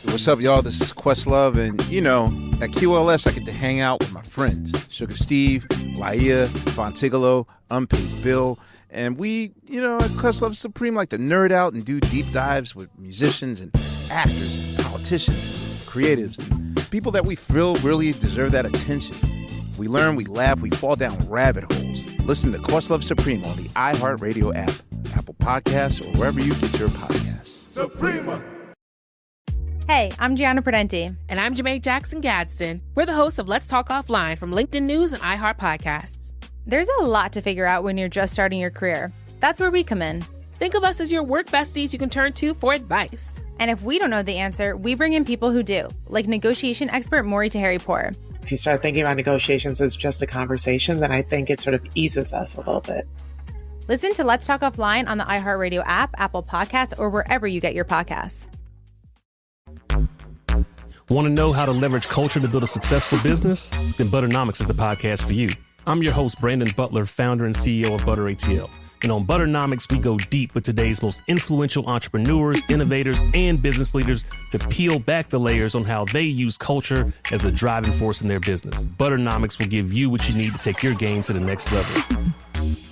What's up, y'all? This is Questlove, and at QLS, I get to hang out with my friends, Sugar Steve, Laia, Fontigolo, Unpaid Bill, and we, at Questlove Supreme, like to nerd out and do deep dives with musicians and actors and politicians and creatives and people that we feel really deserve that attention. We learn, we laugh, we fall down rabbit holes. Listen to Questlove Supreme on the iHeartRadio app, Apple Podcasts, or wherever you get your podcasts. Suprema! Hey, I'm Gianna Prudenti. And I'm Jamae Jackson Gadsden. We're the hosts of Let's Talk Offline from LinkedIn News and iHeart Podcasts. There's a lot to figure out when you're just starting your career. That's where we come in. Think of us as your work besties you can turn to for advice. And if we don't know the answer, we bring in people who do, like negotiation expert Maury Taheri-Pour. If you start thinking about negotiations as just a conversation, then I think it sort of eases us a little bit. Listen to Let's Talk Offline on the iHeartRadio app, Apple Podcasts, or wherever you get your podcasts. Want to know how to leverage culture to build a successful business? Then Butternomics is the podcast for you. I'm your host, Brandon Butler, founder and CEO of Butter ATL. And on Butternomics, we go deep with today's most influential entrepreneurs, innovators, and business leaders to peel back the layers on how they use culture as the driving force in their business. Butternomics will give you what you need to take your game to the next level.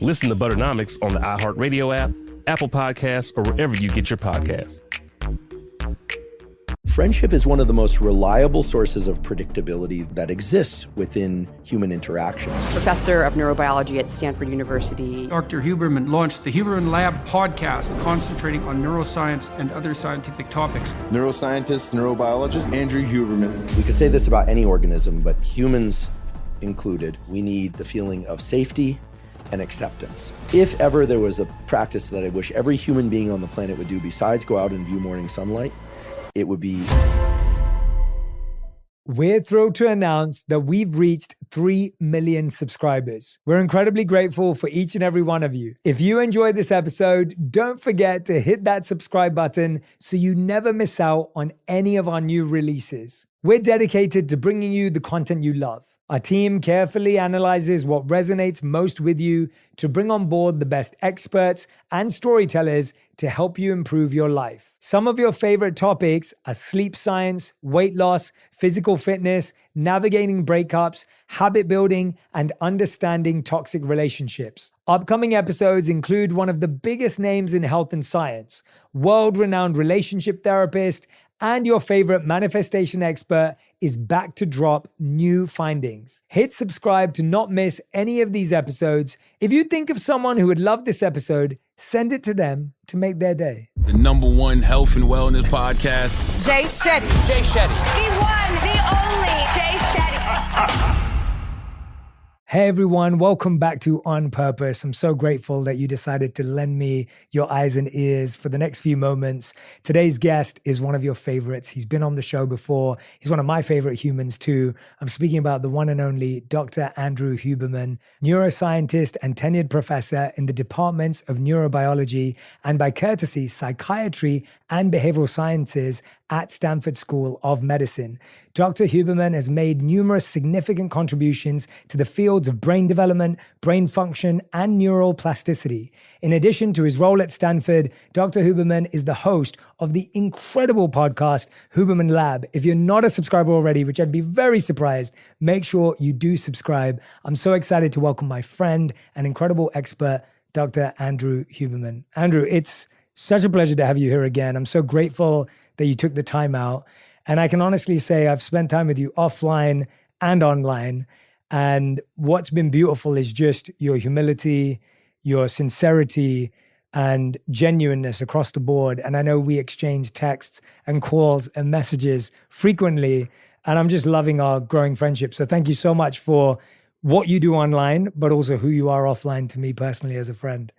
Listen to Butternomics on the iHeartRadio app, Apple Podcasts, or wherever you get your podcasts. Friendship is one of the most reliable sources of predictability that exists within human interactions. Professor of neurobiology at Stanford University. Dr. Huberman launched the Huberman Lab podcast, concentrating on neuroscience and other scientific topics. Neuroscientist, neurobiologist, Andrew Huberman. We could say this about any organism, but humans included. We need the feeling of safety and acceptance. If ever there was a practice that I wish every human being on the planet would do besides go out and view morning sunlight, it would be... We're thrilled to announce that we've reached 3 million subscribers. We're incredibly grateful for each and every one of you. If you enjoyed this episode, don't forget to hit that subscribe button so you never miss out on any of our new releases. We're dedicated to bringing you the content you love. Our team carefully analyzes what resonates most with you to bring on board the best experts and storytellers to help you improve your life. Some of your favorite topics are sleep science, weight loss, physical fitness, navigating breakups, habit building, and understanding toxic relationships. Upcoming episodes include one of the biggest names in health and science, world-renowned relationship therapist, and your favorite manifestation expert is back to drop new findings. Hit subscribe to not miss any of these episodes. If you think of someone who would love this episode, send it to them to make their day. The #1 health and wellness podcast. Jay Shetty. Jay Shetty. The one, the only Jay Shetty. Hey everyone, welcome back to On Purpose. I'm so grateful that you decided to lend me your eyes and ears for the next few moments. Today's guest is one of your favorites. He's been on the show before. He's one of my favorite humans too. I'm speaking about the one and only Dr. Andrew Huberman, neuroscientist and tenured professor in the departments of neurobiology and, by courtesy, psychiatry and behavioral sciences at Stanford School of Medicine. Dr. Huberman has made numerous significant contributions to the fields of brain development, brain function, and neural plasticity. In addition to his role at Stanford, Dr. Huberman is the host of the incredible podcast, Huberman Lab. If you're not a subscriber already, which I'd be very surprised, make sure you do subscribe. I'm so excited to welcome my friend and incredible expert, Dr. Andrew Huberman. Andrew, it's such a pleasure to have you here again. I'm so grateful that you took the time out. And I can honestly say I've spent time with you offline and online. And what's been beautiful is just your humility, your sincerity, and genuineness across the board. And I know we exchange texts and calls and messages frequently. And I'm just loving our growing friendship. So thank you so much for what you do online, but also who you are offline to me personally as a friend.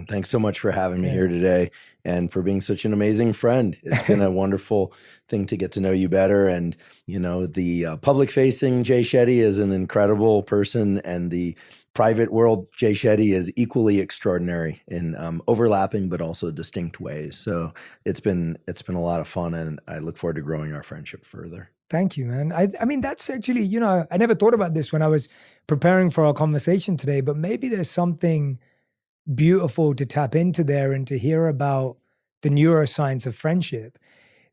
Thanks so much for having me here today and for being such an amazing friend. It's been a wonderful thing to get to know you better. And, the public-facing Jay Shetty is an incredible person, and the private world Jay Shetty is equally extraordinary in overlapping but also distinct ways. So it's been a lot of fun, and I look forward to growing our friendship further. Thank you, man. I mean, that's actually, I never thought about this when I was preparing for our conversation today, but maybe there's something beautiful to tap into there and to hear about the neuroscience of friendship.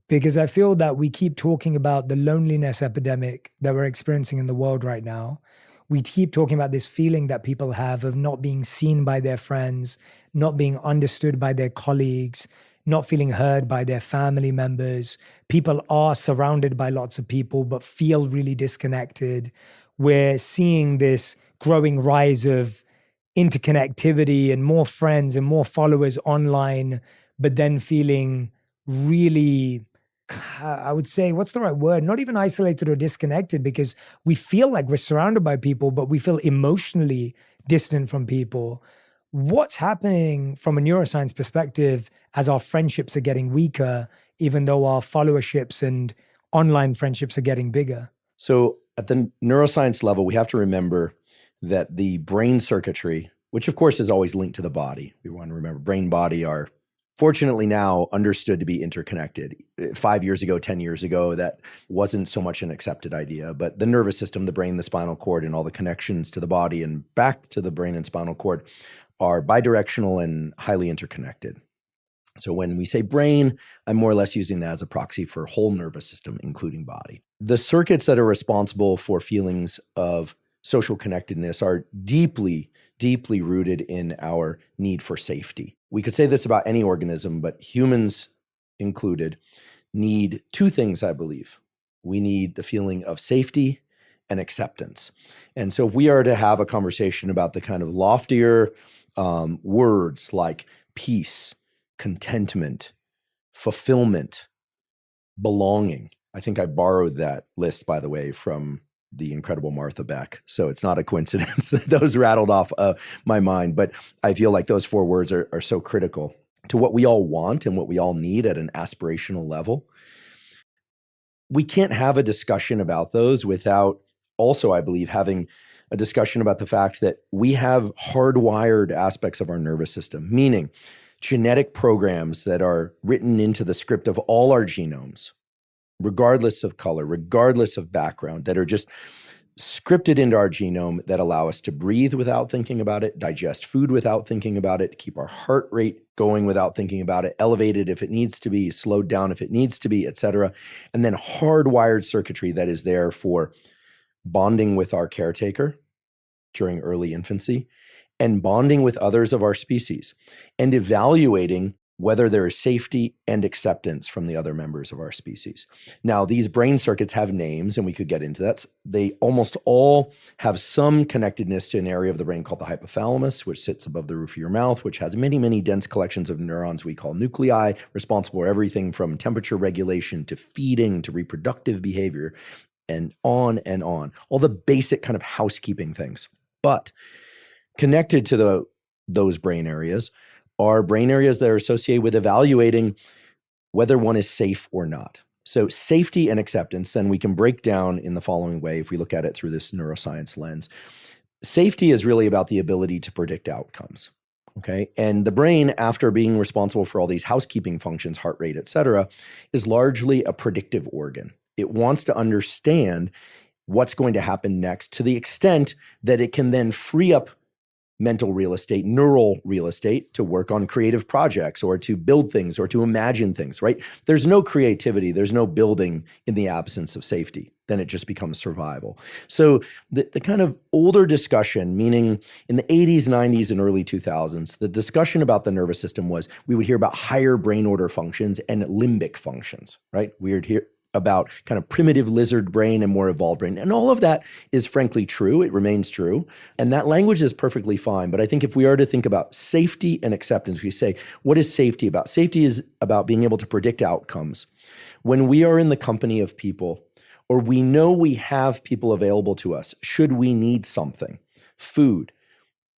because I feel that we keep talking about the loneliness epidemic that we're experiencing in the world right now. We keep talking about this feeling that people have of not being seen by their friends, not being understood by their colleagues, not feeling heard by their family members. People are surrounded by lots of people, but feel really disconnected. We're seeing this growing rise of interconnectivity and more friends and more followers online, but then feeling really, I would say, what's the right word? Not even isolated or disconnected, because we feel like we're surrounded by people, but we feel emotionally distant from people. What's happening from a neuroscience perspective as our friendships are getting weaker, even though our followerships and online friendships are getting bigger? So at the neuroscience level, we have to remember that the brain circuitry, which of course is always linked to the body, we want to remember brain body are fortunately now understood to be interconnected. 5 years ago, 10 years ago, that wasn't so much an accepted idea, but the nervous system, the brain, the spinal cord, and all the connections to the body and back to the brain and spinal cord are bidirectional and highly interconnected. So when we say brain, I'm more or less using that as a proxy for whole nervous system, including body. The circuits that are responsible for feelings of social connectedness are deeply, deeply rooted in our need for safety. We could say this about any organism, but humans included need two things, I believe. We need the feeling of safety and acceptance. And so if we are to have a conversation about the kind of loftier words like peace, contentment, fulfillment, belonging. I think I borrowed that list, by the way, from the incredible Martha Beck. So it's not a coincidence that those rattled off my mind, but I feel like those four words are so critical to what we all want and what we all need at an aspirational level. We can't have a discussion about those without also, I believe, having a discussion about the fact that we have hardwired aspects of our nervous system, meaning genetic programs that are written into the script of all our genomes, regardless of color, regardless of background, that are just scripted into our genome that allow us to breathe without thinking about it, digest food without thinking about it, keep our heart rate going without thinking about it, elevated if it needs to be, slowed down if it needs to be, et cetera. And then hardwired circuitry that is there for bonding with our caretaker during early infancy and bonding with others of our species and evaluating whether there is safety and acceptance from the other members of our species. Now, these brain circuits have names, and we could get into that. They almost all have some connectedness to an area of the brain called the hypothalamus, which sits above the roof of your mouth, which has many, many dense collections of neurons we call nuclei, responsible for everything from temperature regulation to feeding to reproductive behavior, and on and on. All the basic kind of housekeeping things. But connected to those brain areas are brain areas that are associated with evaluating whether one is safe or not. So safety and acceptance, then we can break down in the following way if we look at it through this neuroscience lens. Safety is really about the ability to predict outcomes, okay? And the brain, after being responsible for all these housekeeping functions, heart rate, et cetera, is largely a predictive organ. It wants to understand what's going to happen next to the extent that it can then free up mental real estate, neural real estate to work on creative projects or to build things or to imagine things, right? There's no creativity, there's no building in the absence of safety. Then it just becomes survival. So the kind of older discussion, meaning in the 80s, 90s, and early 2000s, the discussion about the nervous system was we would hear about higher brain order functions and limbic functions, right? We would hear about kind of primitive lizard brain and more evolved brain. And all of that is frankly true. It remains true. And that language is perfectly fine. But I think if we are to think about safety and acceptance, we say, what is safety about? Safety is about being able to predict outcomes. When we are in the company of people, or we know we have people available to us, should we need something, food,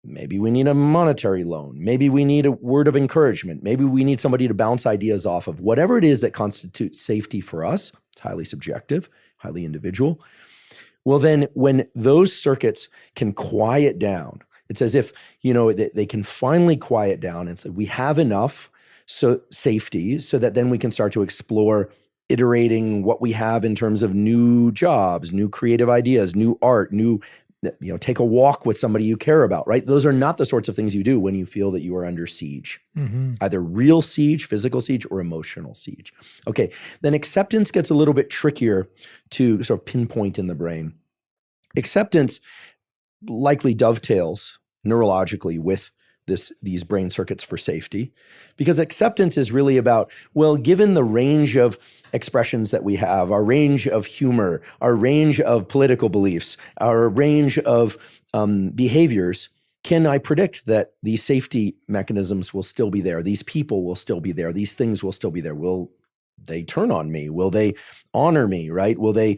maybe we need a monetary loan. Maybe we need a word of encouragement. Maybe we need somebody to bounce ideas off of. Whatever it is that constitutes safety for us, it's highly subjective, highly individual. Well, then when those circuits can quiet down, it's as if, they can finally quiet down and say, we have enough safety so that then we can start to explore iterating what we have in terms of new jobs, new creative ideas, new art, new take a walk with somebody you care about, right? Those are not the sorts of things you do when you feel that you are under siege, either real siege, physical siege, or emotional siege. Okay, then acceptance gets a little bit trickier to sort of pinpoint in the brain. Acceptance likely dovetails neurologically with these brain circuits for safety, because acceptance is really about, well, given the range of expressions that we have, our range of humor, our range of political beliefs, our range of behaviors, can I predict that these safety mechanisms will still be there? These people will still be there. These things will still be there. Will they turn on me? Will they honor me, right? Will they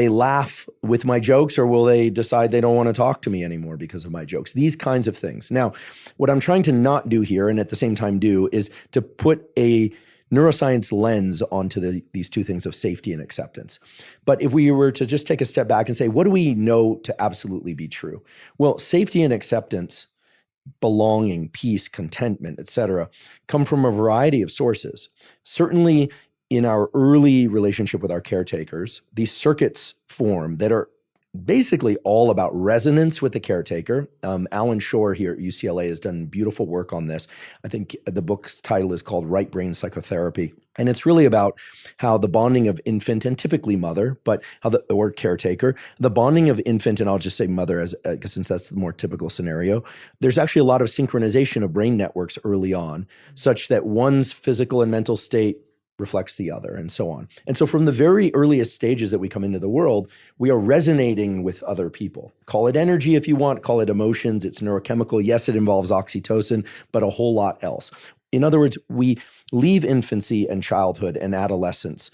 laugh with my jokes, or will they decide they don't want to talk to me anymore because of my jokes? These kinds of things. Now, what I'm trying to not do here, and at the same time do, is to put a neuroscience lens onto these two things of safety and acceptance. But if we were to just take a step back and say, what do we know to absolutely be true? Well, safety and acceptance, belonging, peace, contentment, etc., come from a variety of sources. Certainly, in our early relationship with our caretakers, these circuits form that are basically all about resonance with the caretaker. Alan Shore here at UCLA has done beautiful work on this. I think the book's title is called Right Brain Psychotherapy. And it's really about how the bonding of infant, and typically mother, but or caretaker, the bonding of infant, and I'll just say mother since that's the more typical scenario, there's actually a lot of synchronization of brain networks early on, such that one's physical and mental state reflects the other, and so on. And so from the very earliest stages that we come into the world, we are resonating with other people. Call it energy if you want, call it emotions, it's neurochemical. Yes, it involves oxytocin, but a whole lot else. In other words, we leave infancy and childhood and adolescence,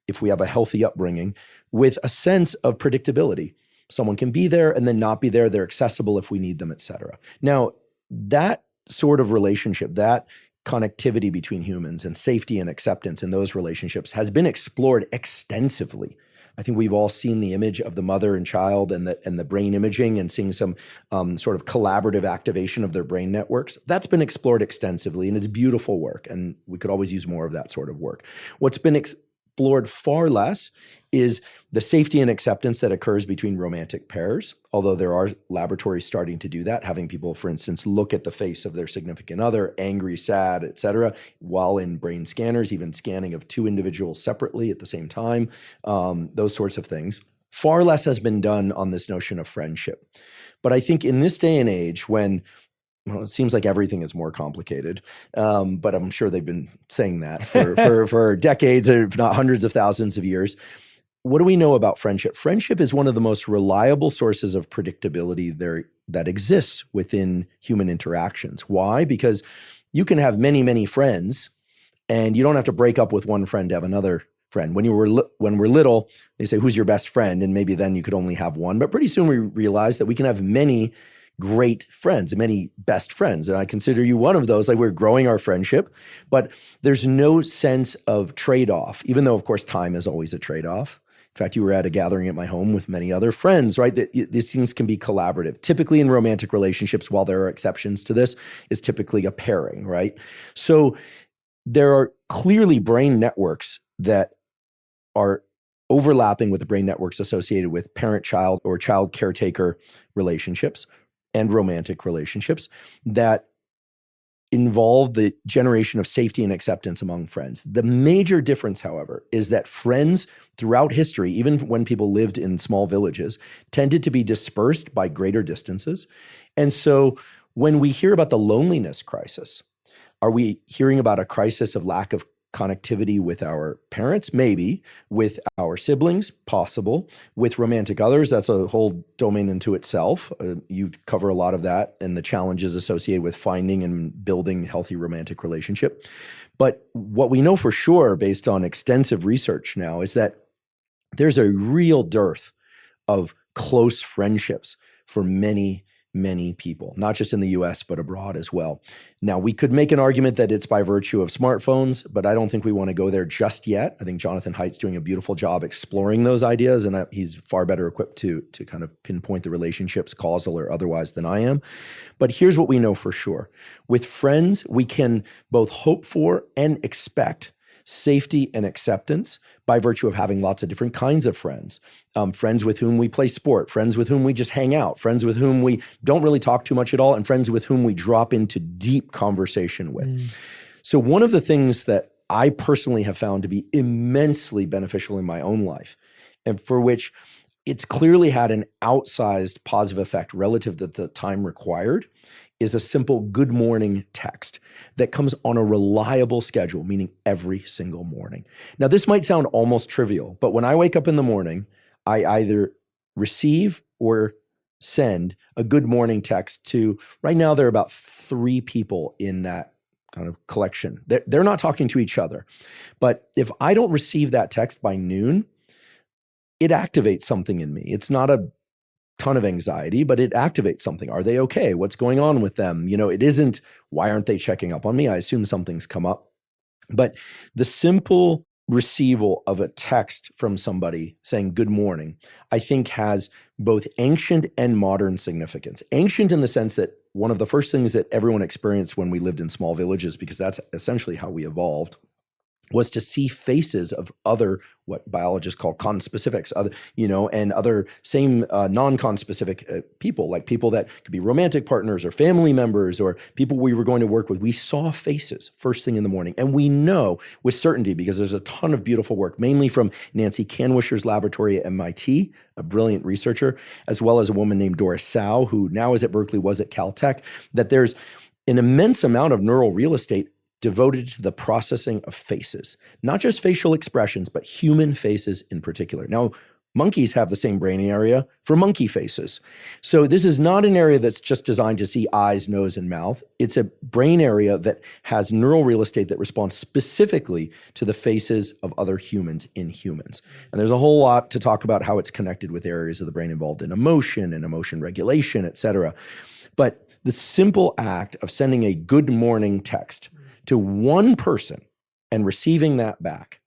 if we have a healthy upbringing, with a sense of predictability. Someone can be there and then not be there. They're accessible if we need them, et cetera. Now, that sort of relationship, that connectivity between humans and safety and acceptance in those relationships has been explored extensively. I think we've all seen the image of the mother and child and the brain imaging and seeing some sort of collaborative activation of their brain networks. That's been explored extensively, and it's beautiful work, and we could always use more of that sort of work. What's been explored far less is the safety and acceptance that occurs between romantic pairs, although there are laboratories starting to do that, having people, for instance, look at the face of their significant other, angry, sad, et cetera, while in brain scanners, even scanning of two individuals separately at the same time, those sorts of things. Far less has been done on this notion of friendship. But I think in this day and age when it seems like everything is more complicated, but I'm sure they've been saying that for decades, if not hundreds of thousands of years. What do we know about friendship? Friendship is one of the most reliable sources of predictability that exists within human interactions. Why? Because you can have many, many friends, and you don't have to break up with one friend to have another friend. When we're little, they say, who's your best friend? And maybe then you could only have one. But pretty soon we realize that we can have many great friends, many best friends. And I consider you one of those. Like, we're growing our friendship, but there's no sense of trade-off, even though, of course, time is always a trade-off. In fact, you were at a gathering at my home with many other friends, right? These things can be collaborative. Typically in romantic relationships, while there are exceptions to this, is typically a pairing, right? So there are clearly brain networks that are overlapping with the brain networks associated with parent-child or child-caretaker relationships and romantic relationships that involve the generation of safety and acceptance among friends. The major difference, however, is that friends throughout history, even when people lived in small villages, tended to be dispersed by greater distances. And so when we hear about the loneliness crisis, are we hearing about a crisis of lack of connectivity with our parents? Maybe. With our siblings? Possible. With romantic others? That's a whole domain into itself. You cover a lot of that and the challenges associated with finding and building healthy romantic relationship. But what we know for sure, based on extensive research now, is that there's a real dearth of close friendships for many, many people, not just in the US, but abroad as well. Now, we could make an argument that it's by virtue of smartphones, but I don't think we want to go there just yet. I think Jonathan Haidt's doing a beautiful job exploring those ideas, and he's far better equipped to kind of pinpoint the relationships, causal or otherwise, than I am. But here's what we know for sure. With friends, we can both hope for and expect safety and acceptance by virtue of having lots of different kinds of friends. Friends with whom we play sport, friends with whom we just hang out, friends with whom we don't really talk too much at all, and friends with whom we drop into deep conversation with. So one of the things that I personally have found to be immensely beneficial in my own life, and for which it's clearly had an outsized positive effect relative to the time required, is a simple good morning text that comes on a reliable schedule, meaning every single morning. Now, this might sound almost trivial, but when I wake up in the morning, I either receive or send a good morning text to, right now there are about 3 people in that kind of collection. They're not talking to each other. But if I don't receive that text by noon, it activates something in me. It's not a ton of anxiety, but it activates something. Are they okay? What's going on with them? It isn't, why aren't they checking up on me? I assume something's come up. But the simple receival of a text from somebody saying good morning, I think has both ancient and modern significance. Ancient in the sense that one of the first things that everyone experienced when we lived in small villages, because that's essentially how we evolved, was to see faces of other, what biologists call conspecifics, and other same non-conspecific people, like people that could be romantic partners or family members or people we were going to work with. We saw faces first thing in the morning. And we know with certainty, because there's a ton of beautiful work, mainly from Nancy Kanwisher's laboratory at MIT, a brilliant researcher, as well as a woman named Doris Tsao, who now is at Berkeley, was at Caltech, that there's an immense amount of neural real estate devoted to the processing of faces, not just facial expressions, but human faces in particular. Now, monkeys have the same brain area for monkey faces. So this is not an area that's just designed to see eyes, nose, and mouth. It's a brain area that has neural real estate that responds specifically to the faces of other humans in humans. And there's a whole lot to talk about how it's connected with areas of the brain involved in emotion and emotion regulation, et cetera. But the simple act of sending a good morning text to one person and receiving that back,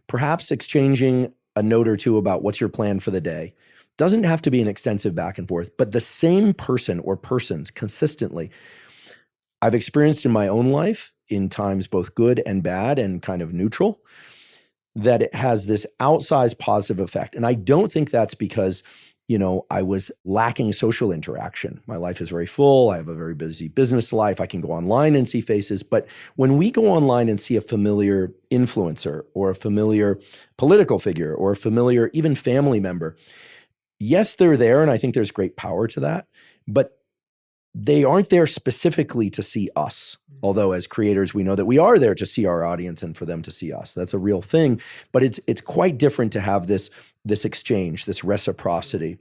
perhaps exchanging a note or two about what's your plan for the day, doesn't have to be an extensive back and forth, but the same person or persons consistently, I've experienced in my own life in times both good and bad and kind of neutral, that it has this outsized positive effect. And I don't think that's because I was lacking social interaction. My life is very full. I have a very busy business life. I can go online and see faces. But when we go online and see a familiar influencer or a familiar political figure or a familiar even family member, yes, they're there. And I think there's great power to that. But they aren't there specifically to see us. Although as creators, we know that we are there to see our audience and for them to see us. That's a real thing. But it's quite different to have this exchange, this reciprocity.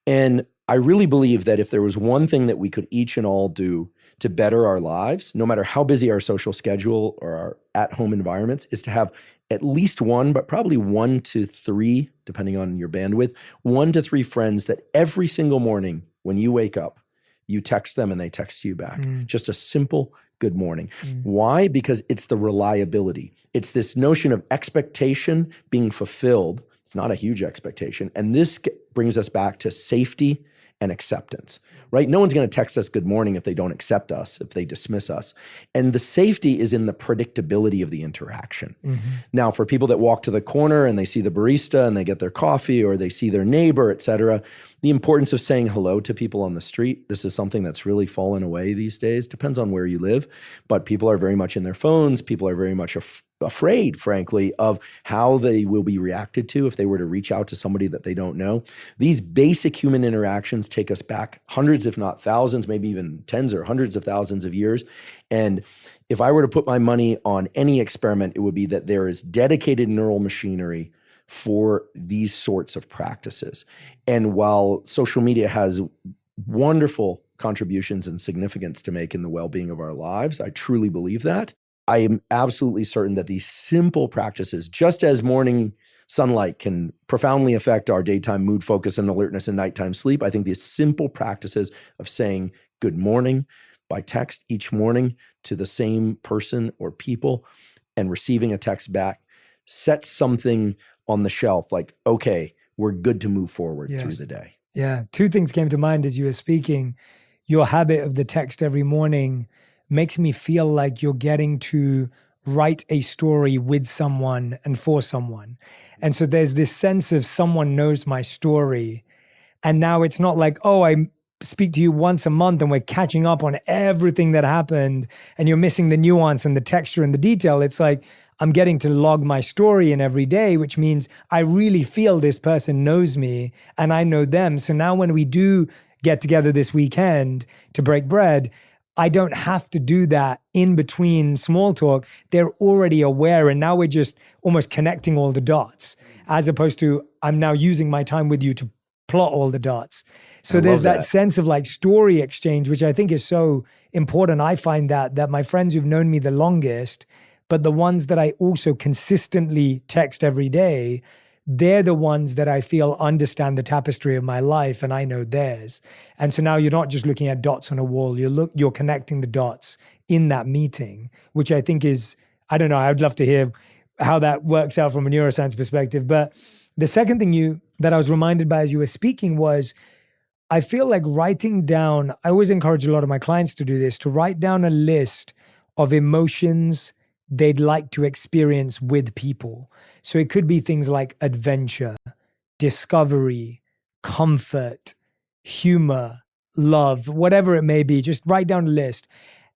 And I really believe that if there was one thing that we could each and all do to better our lives, no matter how busy our social schedule or our at-home environments, is to have at least one, but probably 1 to 3, depending on your bandwidth, 1 to 3 friends that every single morning when you wake up, you text them and they text you back. Just a simple good morning. Why? Because it's the reliability. It's this notion of expectation being fulfilled. It's not a huge expectation. And this brings us back to safety and acceptance, right? No one's going to text us good morning if they don't accept us, if they dismiss us. And the safety is in the predictability of the interaction. Now, for people that walk to the corner and they see the barista and they get their coffee or they see their neighbor, et cetera, the importance of saying hello to people on the street, this is something that's really fallen away these days. Depends on where you live, but people are very much in their phones. People are very much afraid, frankly, of how they will be reacted to if they were to reach out to somebody that they don't know. These basic human interactions take us back hundreds, if not thousands, maybe even tens or hundreds of thousands of years. And if I were to put my money on any experiment, it would be that there is dedicated neural machinery for these sorts of practices. And while social media has wonderful contributions and significance to make in the well-being of our lives, I truly believe that. I am absolutely certain that these simple practices, just as morning sunlight can profoundly affect our daytime mood, focus, and alertness and nighttime sleep, I think these simple practices of saying good morning by text each morning to the same person or people and receiving a text back sets something on the shelf like, okay, we're good to move forward through the day. Yeah. 2 things came to mind as you were speaking. Your habit of the text every morning makes me feel like you're getting to write a story with someone and for someone. And so there's this sense of someone knows my story. And now it's not like, oh, I speak to you once a month and we're catching up on everything that happened and you're missing the nuance and the texture and the detail. It's like, I'm getting to log my story in every day, which means I really feel this person knows me and I know them. So now when we do get together this weekend to break bread, I don't have to do that in between small talk. They're already aware. And now we're just almost connecting all the dots, as opposed to I'm now using my time with you to plot all the dots. So there's that sense of like story exchange, which I think is so important. I find that my friends who've known me the longest, but the ones that I also consistently text every day, they're the ones that I feel understand the tapestry of my life and I know theirs. And so now you're not just looking at dots on a wall, you're connecting the dots in that meeting, which I think is, I don't know, I'd love to hear how that works out from a neuroscience perspective. But the second thing that I was reminded by as you were speaking was, I feel like writing down, I always encourage a lot of my clients to do this, to write down a list of emotions they'd like to experience with people. So it could be things like adventure, discovery, comfort, humor, love, whatever it may be. Just write down a list.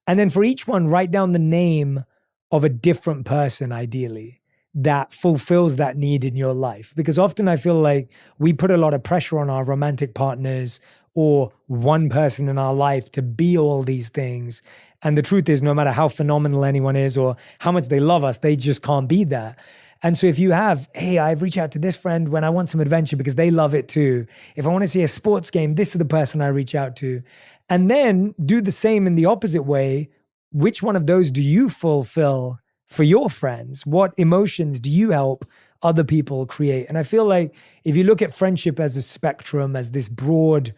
And then for each one, write down the name of a different person, ideally, that fulfills that need in your life. Because often I feel like we put a lot of pressure on our romantic partners or one person in our life to be all these things. And the truth is, no matter how phenomenal anyone is or how much they love us, they just can't be that. And so if you have, hey, I've reached out to this friend when I want some adventure because they love it too. If I want to see a sports game, this is the person I reach out to. And then do the same in the opposite way. Which one of those do you fulfill for your friends? What emotions do you help other people create? And I feel like if you look at friendship as a spectrum, as this broad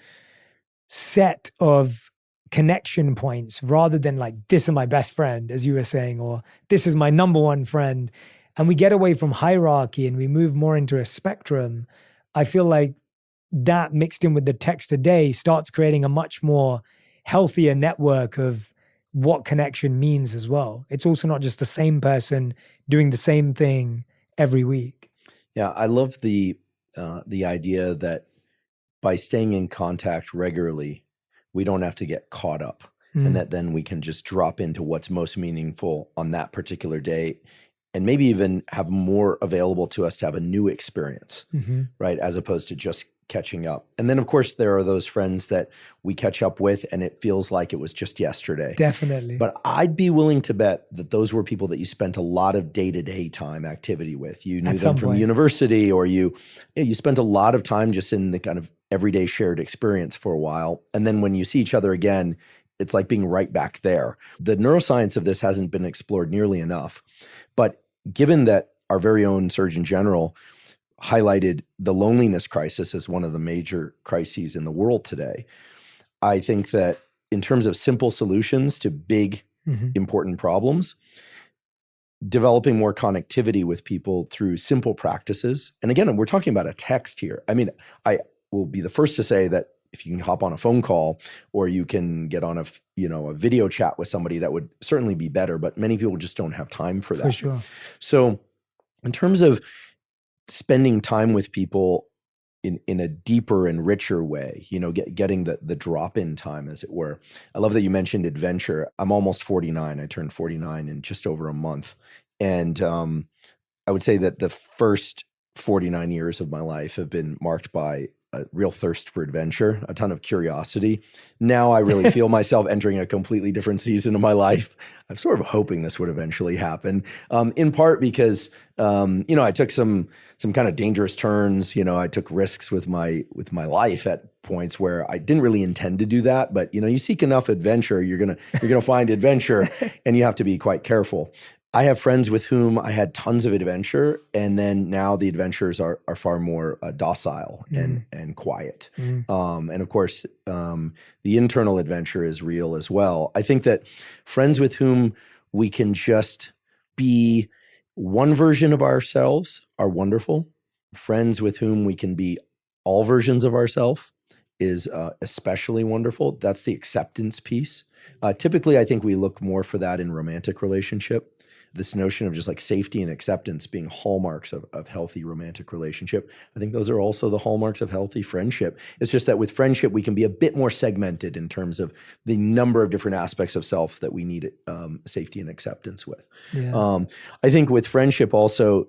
set of connection points, rather than like, this is my best friend, as you were saying, or this is my number one friend, and we get away from hierarchy and we move more into a spectrum, I feel like that mixed in with the text today starts creating a much more healthier network of what connection means as well. It's also not just the same person doing the same thing every week. Yeah, I love the idea that by staying in contact regularly, we don't have to get caught up, and that then we can just drop into what's most meaningful on that particular day, and maybe even have more available to us to have a new experience, right? As opposed to just catching up. And then, of course, there are those friends that we catch up with and it feels like it was just yesterday. Definitely. But I'd be willing to bet that those were people that you spent a lot of day-to-day time activity with. You knew them from university, or you spent a lot of time just in the kind of everyday shared experience for a while. And then when you see each other again, it's like being right back there. The neuroscience of this hasn't been explored nearly enough. But given that our very own Surgeon General highlighted the loneliness crisis as one of the major crises in the world today, I think that in terms of simple solutions to big, important problems, developing more connectivity with people through simple practices. And again, we're talking about a text here. I mean, I will be the first to say that if you can hop on a phone call or you can get on a video chat with somebody, that would certainly be better. But many people just don't have time for that. For sure. So in terms of spending time with people in a deeper and richer way, getting the drop-in time, as it were. I love that you mentioned adventure. I'm almost 49. I turned 49 in just over a month. And I would say that the first 49 years of my life have been marked by a real thirst for adventure, a ton of curiosity. Now I really feel myself entering a completely different season of my life. I'm sort of hoping this would eventually happen, in part because, I took some kind of dangerous turns. I took risks with my life at points where I didn't really intend to do that. But, you seek enough adventure, you're gonna find adventure, and you have to be quite careful. I have friends with whom I had tons of adventure, and then now the adventures are far more docile and quiet. And of course, the internal adventure is real as well. I think that friends with whom we can just be one version of ourselves are wonderful. Friends with whom we can be all versions of ourselves is especially wonderful. That's the acceptance piece. Typically, I think we look more for that in romantic relationship. this notion of just like safety and acceptance being hallmarks of healthy romantic relationship. I think those are also the hallmarks of healthy friendship. It's just that with friendship, we can be a bit more segmented in terms of the number of different aspects of self that we need safety and acceptance with. Yeah. I think with friendship also,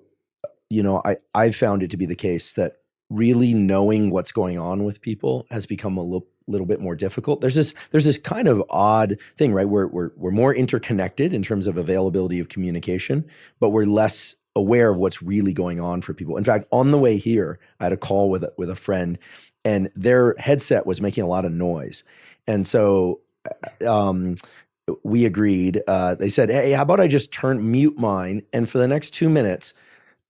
I've found it to be the case that really knowing what's going on with people has become a little bit more difficult. There's this kind of odd thing, right? We're more interconnected in terms of availability of communication, but we're less aware of what's really going on for people. In fact, on the way here, I had a call with a friend, and their headset was making a lot of noise, and so we agreed. They said, "Hey, how about I just mute mine, and for the next 2 minutes."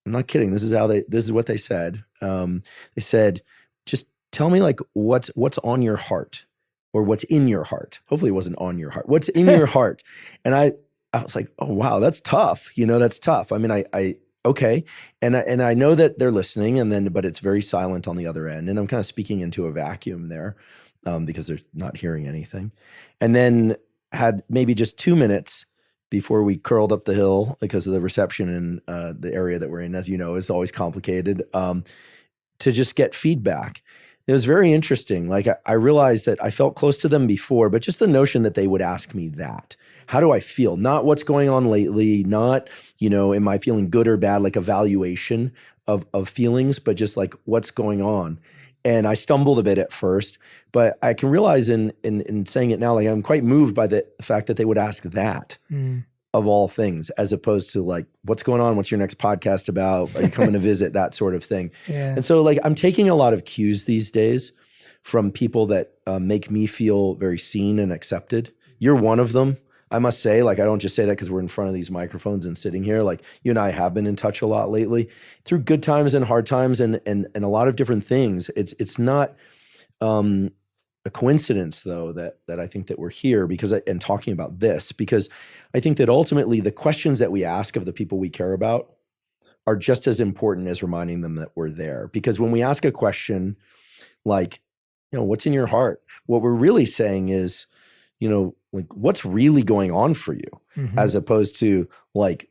I'm not kidding. This is what they said. They said, just tell me like what's on your heart or what's in your heart. Hopefully it wasn't on your heart. What's in your heart? And I was like, oh, wow, that's tough. That's tough. I mean, okay. And I know that they're listening but it's very silent on the other end. And I'm kind of speaking into a vacuum there because they're not hearing anything. And then had maybe just 2 minutes before we curled up the hill because of the reception in the area that we're in, as you know, is always complicated, to just get feedback. It was very interesting. Like I realized that I felt close to them before, but just the notion that they would ask me that. How do I feel? Not what's going on lately, not, am I feeling good or bad, like evaluation of feelings, but just like what's going on. And I stumbled a bit at first, but I can realize in saying it now, like I'm quite moved by the fact that they would ask that of all things, as opposed to like, what's going on? What's your next podcast about? Are you coming to visit? That sort of thing. Yeah. And so like, I'm taking a lot of cues these days from people that make me feel very seen and accepted. You're one of them. I must say, like, I don't just say that because we're in front of these microphones and sitting here. Like, you and I have been in touch a lot lately through good times and hard times and a lot of different things. It's not a coincidence, though, that I think that we're here and talking about this, because I think that ultimately the questions that we ask of the people we care about are just as important as reminding them that we're there. Because when we ask a question like, what's in your heart? What we're really saying is, like what's really going on for you, as opposed to like,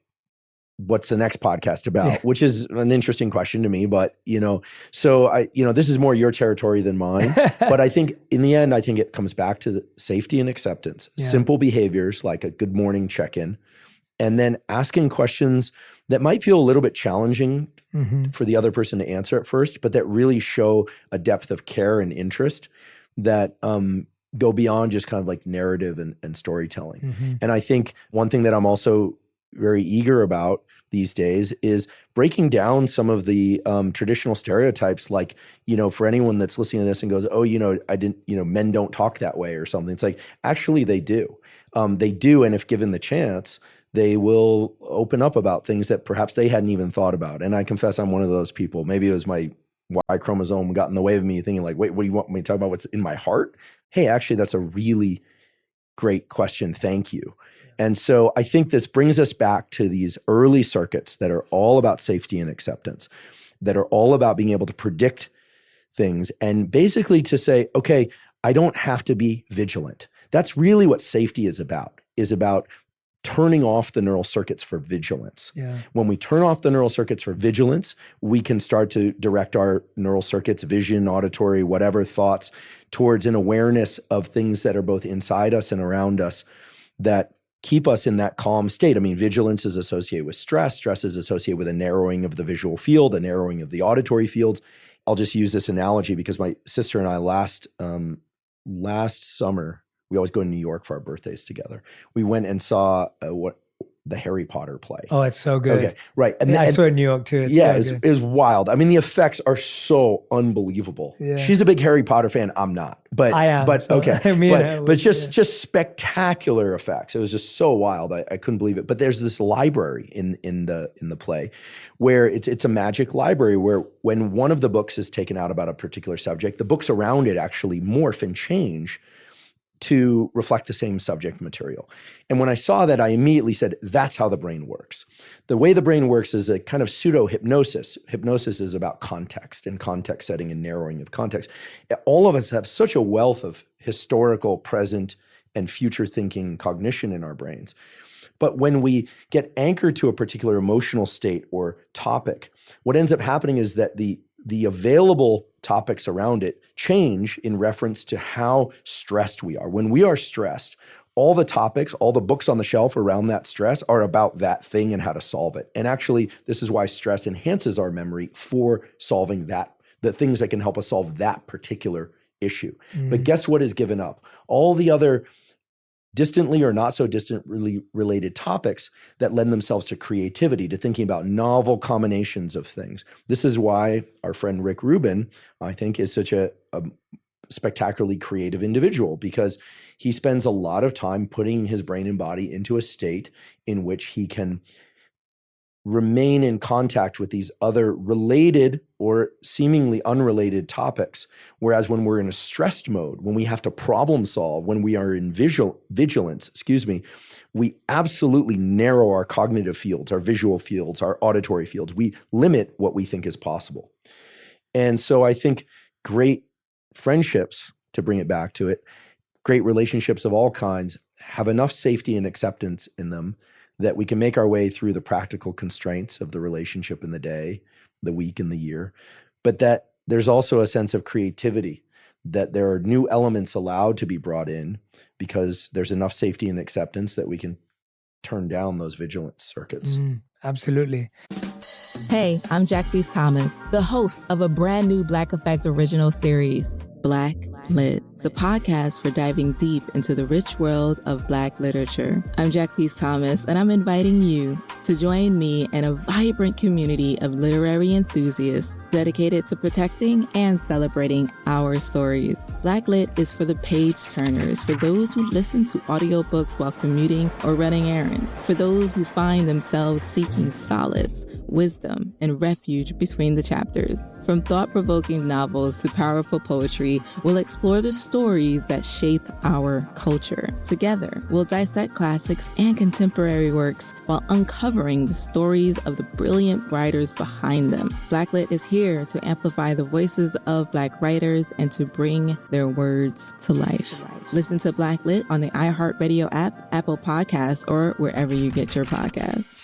what's the next podcast about, which is an interesting question to me, but so this is more your territory than mine, but I think in the end, I think it comes back to the safety and acceptance, simple behaviors like a good morning check-in, and then asking questions that might feel a little bit challenging for the other person to answer at first, but that really show a depth of care and interest that, go beyond just kind of like narrative and storytelling. And I think one thing that I'm also very eager about these days is breaking down some of the traditional stereotypes, like, for anyone that's listening to this and goes, oh, men don't talk that way or something. It's like, actually they do. They do. And if given the chance, they will open up about things that perhaps they hadn't even thought about. And I confess I'm one of those people. Maybe it was my Y chromosome got in the way of me thinking like, wait, what do you want me to talk about? What's in my heart? Hey, actually, that's a really great question. Thank you. And so I think this brings us back to these early circuits that are all about safety and acceptance, that are all about being able to predict things and basically to say, okay, I don't have to be vigilant. That's really what safety is about turning off the neural circuits for vigilance. Yeah. When we turn off the neural circuits for vigilance, we can start to direct our neural circuits, vision, auditory, whatever thoughts, towards an awareness of things that are both inside us and around us that keep us in that calm state. I mean, vigilance is associated with stress. Stress is associated with a narrowing of the visual field, a narrowing of the auditory fields. I'll just use this analogy because my sister and I last summer, we always go to New York for our birthdays together. We went and saw the Harry Potter play. Oh, it's so good. Okay, right. And I saw it in New York too. It was wild. I mean, the effects are so unbelievable. Yeah. She's a big Harry Potter fan. I'm not, but I am. But so okay, but just spectacular effects. It was just so wild. I couldn't believe it. But there's this library in the play where it's a magic library where when one of the books is taken out about a particular subject, the books around it actually morph and change to reflect the same subject material. And when I saw that, I immediately said, that's how the brain works. The way the brain works is a kind of pseudo-hypnosis. Hypnosis is about context and context setting and narrowing of context. All of us have such a wealth of historical, present, and future thinking cognition in our brains. But when we get anchored to a particular emotional state or topic, what ends up happening is that the available topics around it change in reference to how stressed we are. When we are stressed, all the topics, all the books on the shelf around that stress are about that thing and how to solve it. And actually, this is why stress enhances our memory for solving the things that can help us solve that particular issue. But guess what is given up? All the other distantly or not so distantly related topics that lend themselves to creativity, to thinking about novel combinations of things. This is why our friend Rick Rubin, I think, is such a spectacularly creative individual, because he spends a lot of time putting his brain and body into a state in which he can remain in contact with these other related or seemingly unrelated topics. Whereas when we're in a stressed mode, when we have to problem solve, when we are in vigilance, we absolutely narrow our cognitive fields, our visual fields, our auditory fields. We limit what we think is possible. And so I think great friendships, to bring it back to it, great relationships of all kinds have enough safety and acceptance in them that we can make our way through the practical constraints of the relationship in the day, the week, and the year, but that there's also a sense of creativity, that there are new elements allowed to be brought in because there's enough safety and acceptance that we can turn down those vigilance circuits. Absolutely. Hey, I'm Jack Beast Thomas, the host of a brand new Black Effect original series, Black Lit, the podcast for diving deep into the rich world of Black literature. I'm Jack Beast Thomas, and I'm inviting you to join me and a vibrant community of literary enthusiasts dedicated to protecting and celebrating our stories. Black Lit is for the page turners, for those who listen to audiobooks while commuting or running errands, for those who find themselves seeking solace, wisdom, and refuge between the chapters. From thought-provoking novels to powerful poetry, we'll explore the stories that shape our culture. Together, we'll dissect classics and contemporary works while uncovering the stories of the brilliant writers behind them. Blacklit is here to amplify the voices of Black writers and to bring their words to life. Listen to Blacklit on the iHeartRadio app, Apple Podcasts, or wherever you get your podcasts.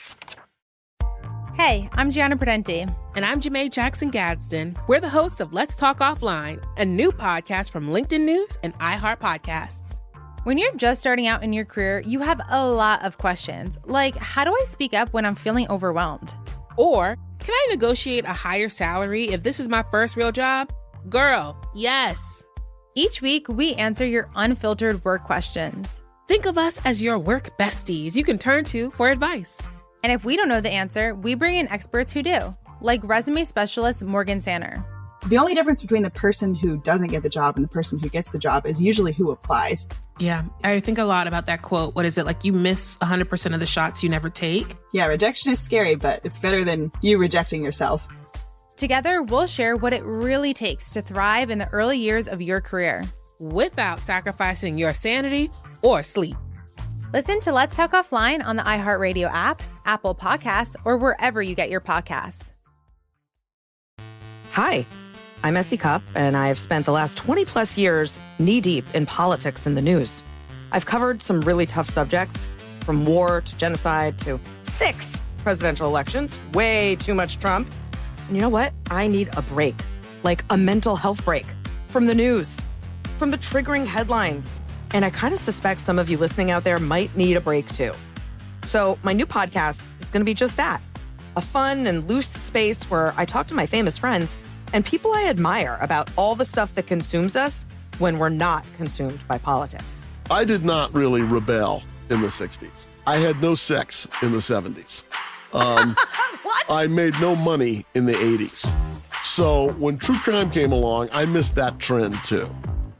Hey, I'm Gianna Prudenti. And I'm Janae Jackson Gadsden. We're the hosts of Let's Talk Offline, a new podcast from LinkedIn News and iHeart Podcasts. When you're just starting out in your career, you have a lot of questions, like how do I speak up when I'm feeling overwhelmed? Or, can I negotiate a higher salary if this is my first real job? Girl, yes. Each week, we answer your unfiltered work questions. Think of us as your work besties you can turn to for advice. And if we don't know the answer, we bring in experts who do, like resume specialist Morgan Sanner. The only difference between the person who doesn't get the job and the person who gets the job is usually who applies. Yeah, I think a lot about that quote. What is it? Like, you miss 100% of the shots you never take? Yeah, rejection is scary, but it's better than you rejecting yourself. Together, we'll share what it really takes to thrive in the early years of your career, without sacrificing your sanity or sleep. Listen to Let's Talk Offline on the iHeartRadio app, Apple Podcasts, or wherever you get your podcasts. Hi, I'm Essie Cupp, and I've spent the last 20 plus years knee-deep in politics and the news. I've covered some really tough subjects, from war to genocide to 6 presidential elections, way too much Trump. And you know what? I need a break, like a mental health break, from the news, from the triggering headlines. And I kind of suspect some of you listening out there might need a break too. So my new podcast is going to be just that, a fun and loose space where I talk to my famous friends and people I admire about all the stuff that consumes us when we're not consumed by politics. I did not really rebel in the 60s. I had no sex in the 70s. I made no money in the 80s. So when true crime came along, I missed that trend too.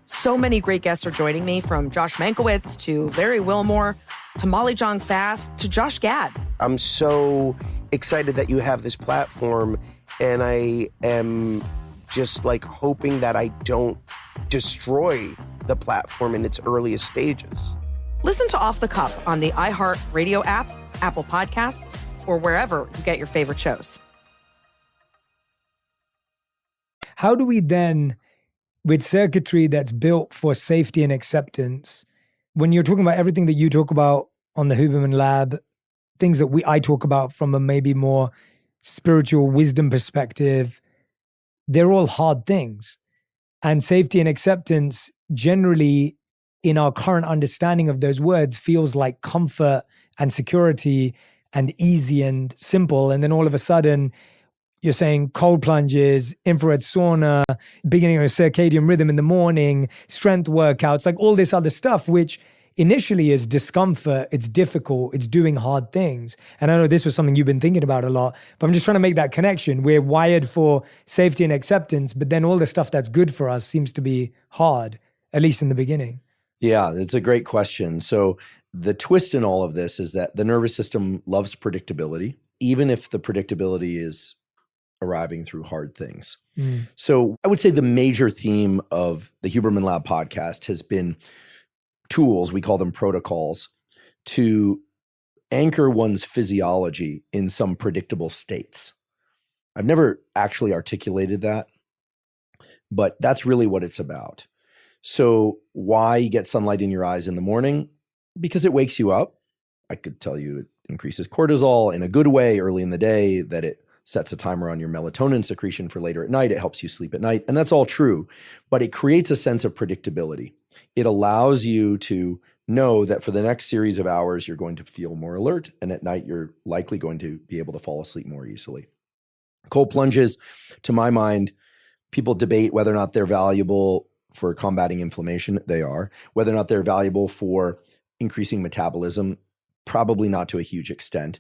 So many great guests are joining me, from Josh Mankiewicz to Larry Wilmore to Molly Jong-Fast to Josh Gad. I'm so excited that you have this platform, and I am just like hoping that I don't destroy the platform in its earliest stages. Listen to Off the Cuff on the iHeartRadio app, Apple Podcasts, or wherever you get your favorite shows. How do we then, with circuitry that's built for safety and acceptance, when you're talking about everything that you talk about on the Huberman Lab things that I talk about from a maybe more spiritual wisdom perspective, they're all hard things. And safety and acceptance generally in our current understanding of those words feels like comfort and security and easy and simple. And then all of a sudden you're saying cold plunges, infrared sauna, beginning of a circadian rhythm in the morning, strength workouts, like all this other stuff, which initially is discomfort, it's difficult, it's doing hard things. And I know this was something you've been thinking about a lot, but I'm just trying to make that connection. We're wired for safety and acceptance, but then all the stuff that's good for us seems to be hard, at least in the beginning. Yeah, it's a great question. So the twist in all of this is that the nervous system loves predictability, even if the predictability is arriving through hard things. So I would say the major theme of the Huberman Lab podcast has been tools, we call them protocols, to anchor one's physiology in some predictable states. I've never actually articulated that, but that's really what it's about. So why get sunlight in your eyes in the morning? Because it wakes you up. I could tell you it increases cortisol in a good way early in the day, that it sets a timer on your melatonin secretion for later at night. It helps you sleep at night. And that's all true, but it creates a sense of predictability. It allows you to know that for the next series of hours, you're going to feel more alert. And at night, you're likely going to be able to fall asleep more easily. Cold plunges, to my mind, people debate whether or not they're valuable for combating inflammation. They are. Whether or not they're valuable for increasing metabolism, probably not to a huge extent.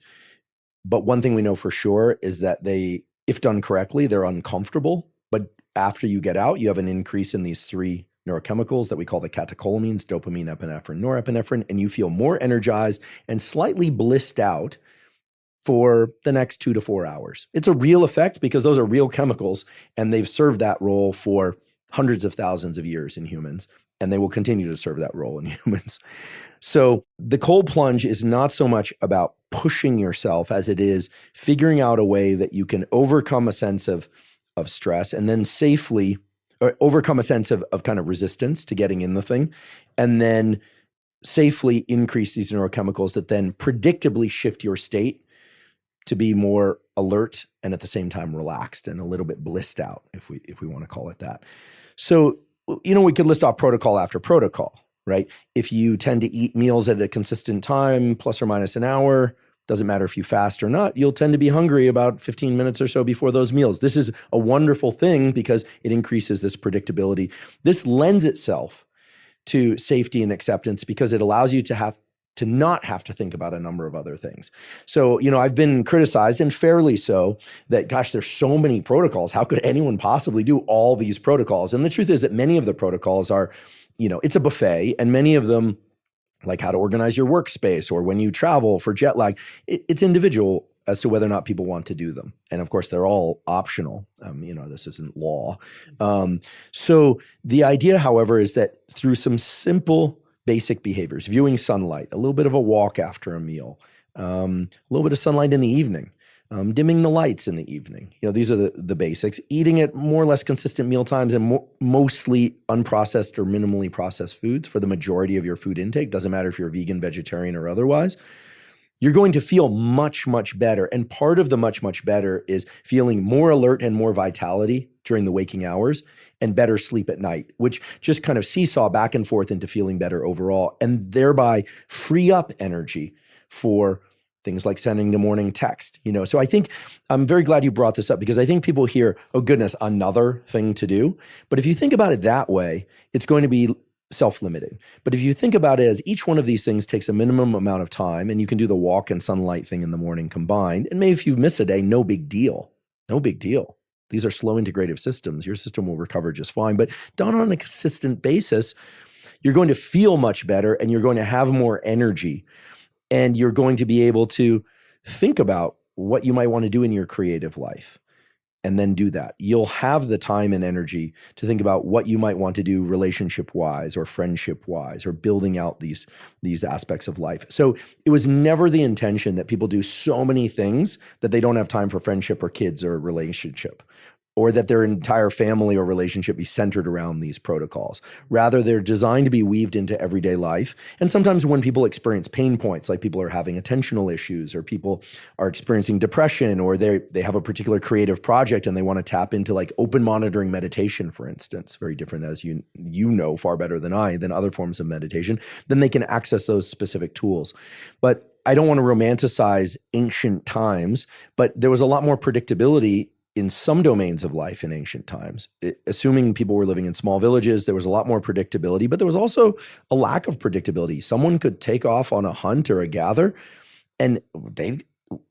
But one thing we know for sure is that they, if done correctly, they're uncomfortable. But after you get out, you have an increase in these three neurochemicals that we call the catecholamines, dopamine, epinephrine, norepinephrine, and you feel more energized and slightly blissed out for the next 2 to 4 hours. It's a real effect because those are real chemicals, and they've served that role for hundreds of thousands of years in humans, and they will continue to serve that role in humans. So the cold plunge is not so much about pushing yourself as it is figuring out a way that you can overcome a sense of stress and then safely, or overcome a sense of kind of resistance to getting in the thing, and then safely increase these neurochemicals that then predictably shift your state to be more alert and at the same time relaxed and a little bit blissed out, if we want to call it that. So, we could list off protocol after protocol, right? If you tend to eat meals at a consistent time, plus or minus an hour, doesn't matter if you fast or not, you'll tend to be hungry about 15 minutes or so before those meals. This is a wonderful thing because it increases this predictability. This lends itself to safety and acceptance because it allows you to not have to think about a number of other things. So, I've been criticized, and fairly so, that, gosh, there's so many protocols. How could anyone possibly do all these protocols? And the truth is that many of the protocols are, it's a buffet, and many of them, like how to organize your workspace or when you travel for jet lag, it's individual as to whether or not people want to do them. And of course, they're all optional. This isn't law. So the idea, however, is that through some simple basic behaviors, viewing sunlight, a little bit of a walk after a meal, a little bit of sunlight in the evening, dimming the lights in the evening. These are the basics. Eating at more or less consistent meal times and mostly unprocessed or minimally processed foods for the majority of your food intake. Doesn't matter if you're vegan, vegetarian, or otherwise. You're going to feel much, much better. And part of the much, much better is feeling more alert and more vitality during the waking hours and better sleep at night, which just kind of seesaw back and forth into feeling better overall, and thereby free up energy for things like sending the morning text. So I think I'm very glad you brought this up because I think people hear, oh goodness, another thing to do. But if you think about it that way, it's going to be self-limiting. But if you think about it as each one of these things takes a minimum amount of time, and you can do the walk and sunlight thing in the morning combined, and maybe if you miss a day, no big deal. No big deal. These are slow integrative systems. Your system will recover just fine. But done on a consistent basis, you're going to feel much better and you're going to have more energy. And you're going to be able to think about what you might want to do in your creative life and then do that. You'll have the time and energy to think about what you might want to do relationship-wise or friendship-wise or building out these aspects of life. So it was never the intention that people do so many things that they don't have time for friendship or kids or relationship. or that their entire family or relationship be centered around these protocols. Rather, they're designed to be weaved into everyday life. And sometimes when people experience pain points, like people are having attentional issues, or people are experiencing depression, or they have a particular creative project and they want to tap into like open monitoring meditation, for instance, very different, as you know far better than I, than other forms of meditation, then they can access those specific tools. But I don't want to romanticize ancient times, but there was a lot more predictability in some domains of life in ancient times. Assuming people were living in small villages, there was a lot more predictability, but there was also a lack of predictability. Someone could take off on a hunt or a gather, and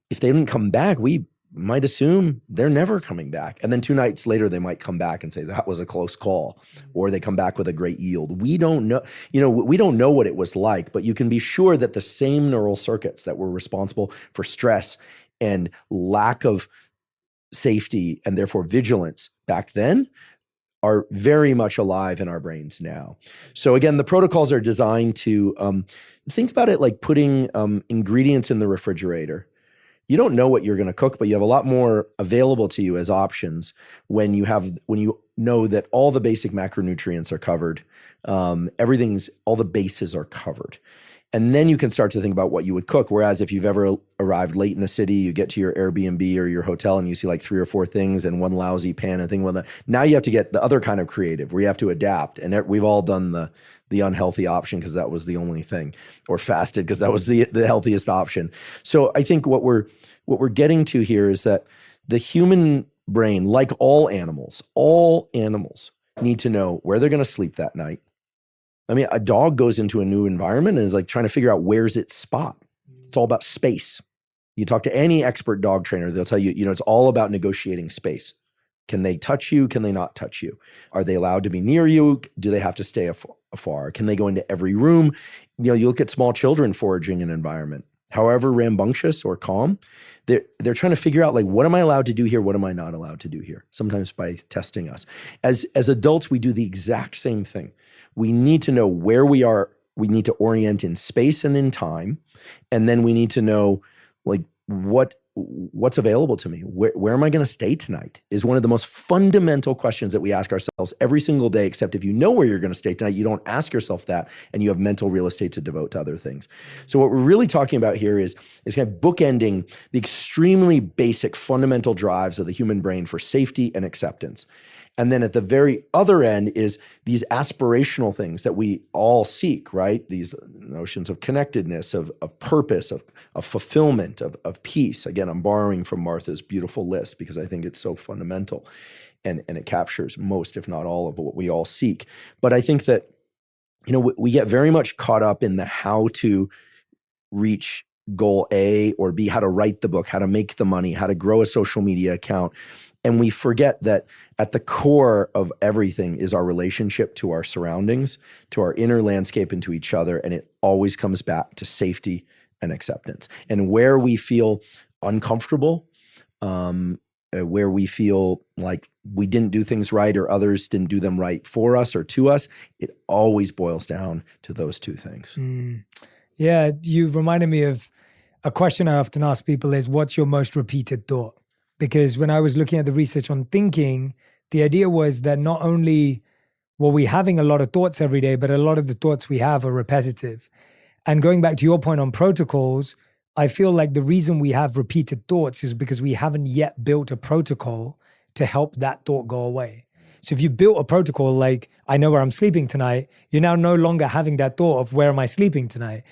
if they didn't come back, we might assume they're never coming back. And then 2 nights later, they might come back and say, that was a close call, or they come back with a great yield. We don't know, we don't know what it was like, but you can be sure that the same neural circuits that were responsible for stress and lack of safety and therefore vigilance back then are very much alive in our brains now. So again, the protocols are designed to think about it like putting ingredients in the refrigerator. You don't know what you're going to cook, but you have a lot more available to you as options when you know that all the basic macronutrients are covered. All the bases are covered. And then you can start to think about what you would cook. Whereas if you've ever arrived late in a city, you get to your Airbnb or your hotel and you see like 3 or 4 things and one lousy pan and thing. Now you have to get the other kind of creative where you have to adapt. And we've all done the unhealthy option because that was the only thing, or fasted because that was the healthiest option. So I think what we're getting to here is that the human brain, like all animals need to know where they're going to sleep that night. I mean, a dog goes into a new environment and is like trying to figure out where's its spot. It's all about space. You talk to any expert dog trainer, they'll tell you, it's all about negotiating space. Can they touch you? Can they not touch you? Are they allowed to be near you? Do they have to stay afar? Can they go into every room? You look at small children foraging an environment, however rambunctious or calm, they're trying to figure out like, what am I allowed to do here? What am I not allowed to do here? Sometimes by testing us. As adults, we do the exact same thing. We need to know where we are. We need to orient in space and in time. And then we need to know like what's available to me. Where am I going to stay tonight is one of the most fundamental questions that we ask ourselves every single day, except if you know where you're going to stay tonight, you don't ask yourself that and you have mental real estate to devote to other things. So what we're really talking about here is kind of bookending the extremely basic fundamental drives of the human brain for safety and acceptance. And then at the very other end is these aspirational things that we all seek, right? These notions of connectedness, of purpose, of fulfillment, of peace. Again, I'm borrowing from Martha's beautiful list because I think it's so fundamental and it captures most, if not all, of what we all seek. But I think that, we get very much caught up in the how to reach goal A or B, how to write the book, how to make the money, how to grow a social media account. And we forget that at the core of everything is our relationship to our surroundings, to our inner landscape, and to each other. And it always comes back to safety and acceptance. And where we feel uncomfortable, where we feel like we didn't do things right or others didn't do them right for us or to us, it always boils down to those two things. Yeah, you've reminded me of a question I often ask people is, what's your most repeated thought? Because when I was looking at the research on thinking, the idea was that not only were we having a lot of thoughts every day, but a lot of the thoughts we have are repetitive. And going back to your point on protocols, I feel like the reason we have repeated thoughts is because we haven't yet built a protocol to help that thought go away. So if you built a protocol like, I know where I'm sleeping tonight, you're now no longer having that thought of where am I sleeping tonight?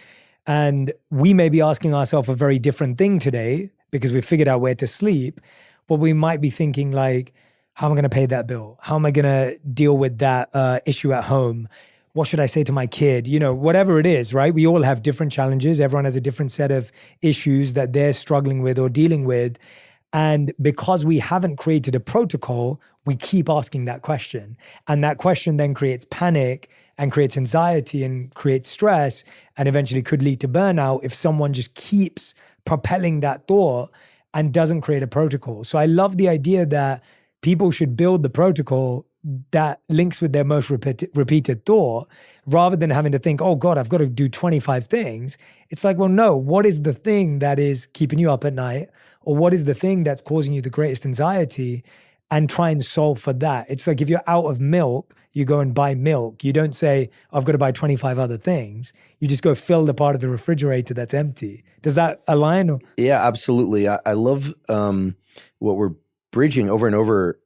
And we may be asking ourselves a very different thing today because we figured out where to sleep, but we might be thinking like, how am I going to pay that bill? How am I going to deal with that issue at home? What should I say to my kid? Whatever it is, right? We all have different challenges. Everyone has a different set of issues that they're struggling with or dealing with. And because we haven't created a protocol, we keep asking that question. And that question then creates panic and creates anxiety and creates stress and eventually could lead to burnout if someone just keeps propelling that thought and doesn't create a protocol. So I love the idea that people should build the protocol that links with their most repeated thought rather than having to think, oh God, I've got to do 25 things. It's like, well, no, what is the thing that is keeping you up at night? Or what is the thing that's causing you the greatest anxiety? and try and solve for that. It's like if you're out of milk, you go and buy milk. You don't say, I've got to buy 25 other things. You just go fill the part of the refrigerator that's empty. Does that align? Or? Yeah, absolutely. I love what we're bridging over and over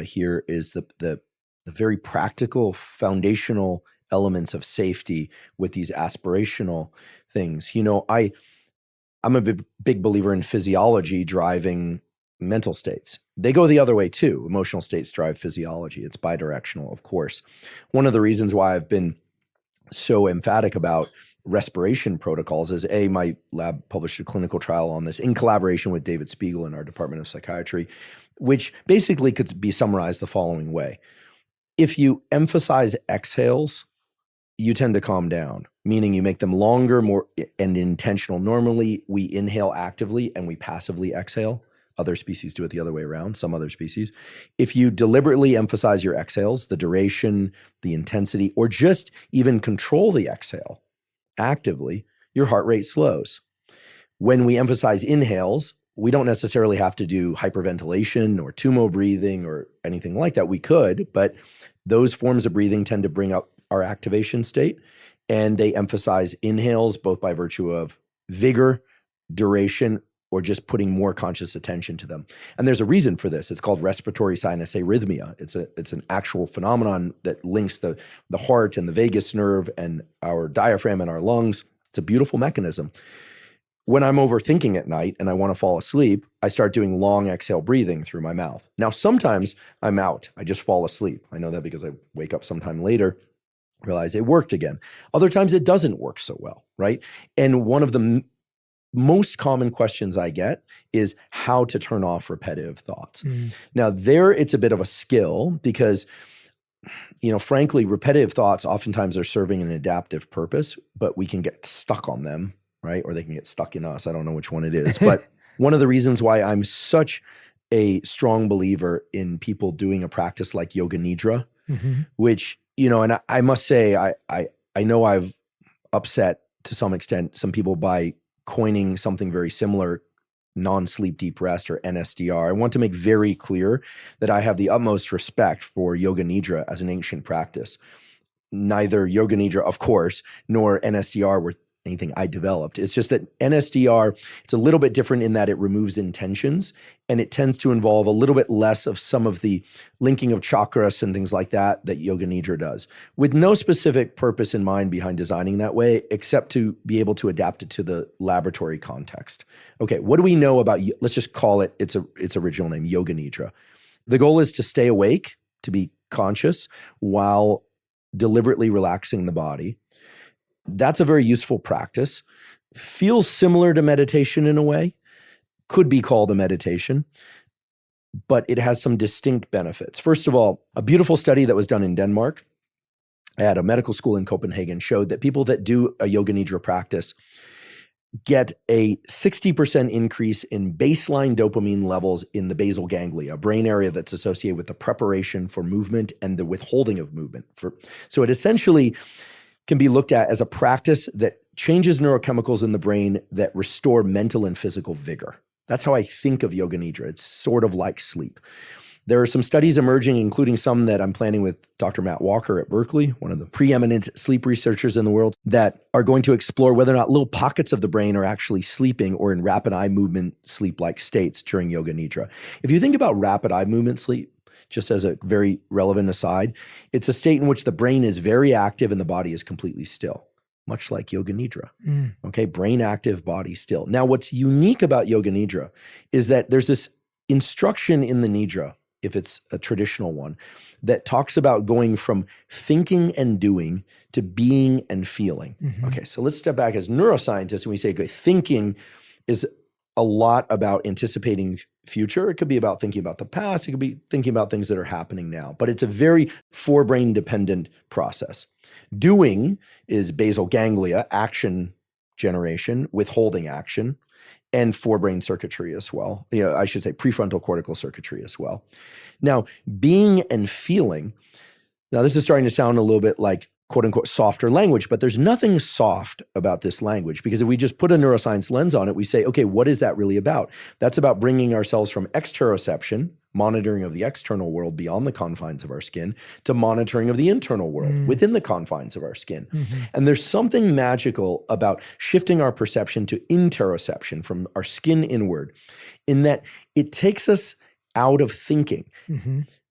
here is the very practical foundational elements of safety with these aspirational things. You know, I'm a big believer in physiology driving mental states. They go the other way too. Emotional states drive physiology. It's bidirectional, of course. One of the reasons why I've been so emphatic about respiration protocols is my lab published a clinical trial on this in collaboration with David Spiegel in our Department of Psychiatry, which basically could be summarized the following way. If you emphasize exhales, you tend to calm down, meaning you make them longer, more and intentional. Normally, we inhale actively and we passively exhale. Other species do it the other way around, some other species. If you deliberately emphasize your exhales, the duration, the intensity, or just even control the exhale actively, your heart rate slows. When we emphasize inhales, we don't necessarily have to do hyperventilation or tumo breathing or anything like that. We could, but those forms of breathing tend to bring up our activation state, and they emphasize inhales both by virtue of vigor, duration, or just putting more conscious attention to them. And there's a reason for this. It's called respiratory sinus arrhythmia. It's an actual phenomenon that links the heart and the vagus nerve and our diaphragm and our lungs. It's a beautiful mechanism. When I'm overthinking at night and I want to fall asleep, I start doing long exhale breathing through my mouth. Now, sometimes I'm out. I just fall asleep. I know that because I wake up sometime later, realize it worked again. Other times it doesn't work so well, right? And one of the most common questions I get is how to turn off repetitive thoughts. Now, there it's a bit of a skill because, you know, frankly, repetitive thoughts oftentimes are serving an adaptive purpose, but we can get stuck on them, right? Or they can get stuck in us. I don't know which one it is. But one of the reasons why I'm such a strong believer in people doing a practice like Yoga Nidra, which, you know, and I must say, I know I've upset to some extent some people by coining something very similar, non-sleep deep rest or NSDR. I want to make very clear that I have the utmost respect for Yoga Nidra as an ancient practice. Neither Yoga Nidra, of course, nor NSDR were anything I developed. It's just that NSDR, it's a little bit different in that it removes intentions and it tends to involve a little bit less of some of the linking of chakras and things like that Yoga Nidra does, with no specific purpose in mind behind designing that way, except to be able to adapt it to the laboratory context. Okay, what do we know about, let's just call it its original name, Yoga Nidra. The goal is to stay awake, to be conscious while deliberately relaxing the body. That's a very useful practice. Feels similar to meditation in a way, could be called a meditation, but it has some distinct benefits. First of all, a beautiful study that was done in Denmark at a medical school in Copenhagen showed that people that do a Yoga Nidra practice get a 60% increase in baseline dopamine levels in the basal ganglia, a brain area that's associated with the preparation for movement and the withholding of movement. So it essentially can be looked at as a practice that changes neurochemicals in the brain that restore mental and physical vigor. That's how I think of Yoga Nidra. It's sort of like sleep. There are some studies emerging, including some that I'm planning with Dr. Matt Walker at Berkeley, one of the preeminent sleep researchers in the world, that are going to explore whether or not little pockets of the brain are actually sleeping or in rapid eye movement sleep-like states during Yoga Nidra. If you think about rapid eye movement sleep, just as a very relevant aside, it's a state in which the brain is very active and the body is completely still, much like Yoga Nidra. Okay, brain active, body still. Now, what's unique about Yoga Nidra is that there's this instruction in the Nidra, if it's a traditional one, that talks about going from thinking and doing to being and feeling. Okay, so let's step back as neuroscientists and we say, okay, thinking is a lot about anticipating future. It could be about thinking about the past. It could be thinking about things that are happening now. But it's a very forebrain dependent process. Doing is basal ganglia, action generation, withholding action, and forebrain circuitry as well. I should say prefrontal cortical circuitry as well. Now, being and feeling, now this is starting to sound a little bit like quote unquote softer language, but there's nothing soft about this language, because if we just put a neuroscience lens on it, we say, okay, what is that really about? That's about bringing ourselves from exteroception, monitoring of the external world beyond the confines of our skin, to monitoring of the internal world within the confines of our skin. And there's something magical about shifting our perception to interoception, from our skin inward, in that it takes us out of thinking.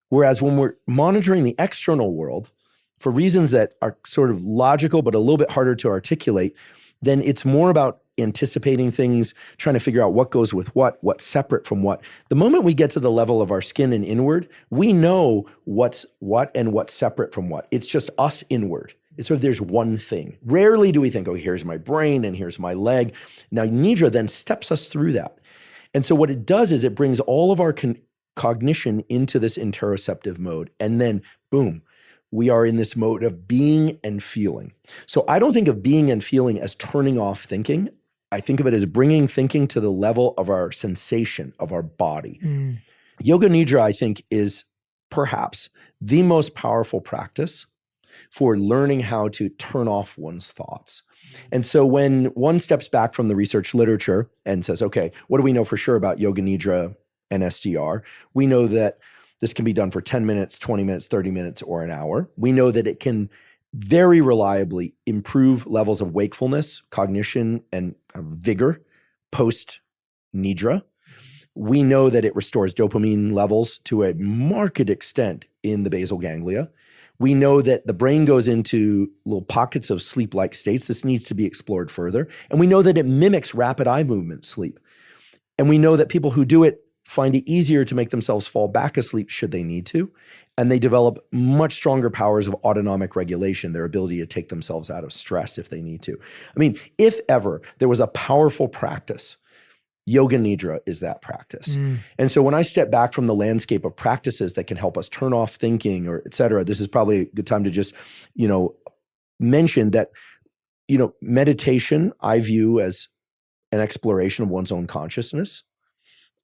Whereas when we're monitoring the external world, for reasons that are sort of logical but a little bit harder to articulate, then it's more about anticipating things, trying to figure out what goes with what's separate from what. The moment we get to the level of our skin and inward, we know what's what and what's separate from what. It's just us inward. It's sort of, there's one thing. Rarely do we think, oh, here's my brain and here's my leg. Now, Nidra then steps us through that. And so what it does is it brings all of our cognition into this interoceptive mode. And then, boom, we are in this mode of being and feeling. So I don't think of being and feeling as turning off thinking. I think of it as bringing thinking to the level of our sensation, of our body. Yoga Nidra, I think, is perhaps the most powerful practice for learning how to turn off one's thoughts. And so when one steps back from the research literature and says, okay, what do we know for sure about Yoga Nidra and SDR? We know that this can be done for 10 minutes, 20 minutes, 30 minutes, or an hour. We know that it can very reliably improve levels of wakefulness, cognition, and vigor post-Nidra. We know that it restores dopamine levels to a marked extent in the basal ganglia. We know that the brain goes into little pockets of sleep-like states. This needs to be explored further. And we know that it mimics rapid eye movement sleep. And we know that people who do it find it easier to make themselves fall back asleep should they need to. And they develop much stronger powers of autonomic regulation, their ability to take themselves out of stress if they need to. I mean, if ever there was a powerful practice, Yoga Nidra is that practice. And so when I step back from the landscape of practices that can help us turn off thinking or et cetera, this is probably a good time to just, mention that, meditation I view as an exploration of one's own consciousness.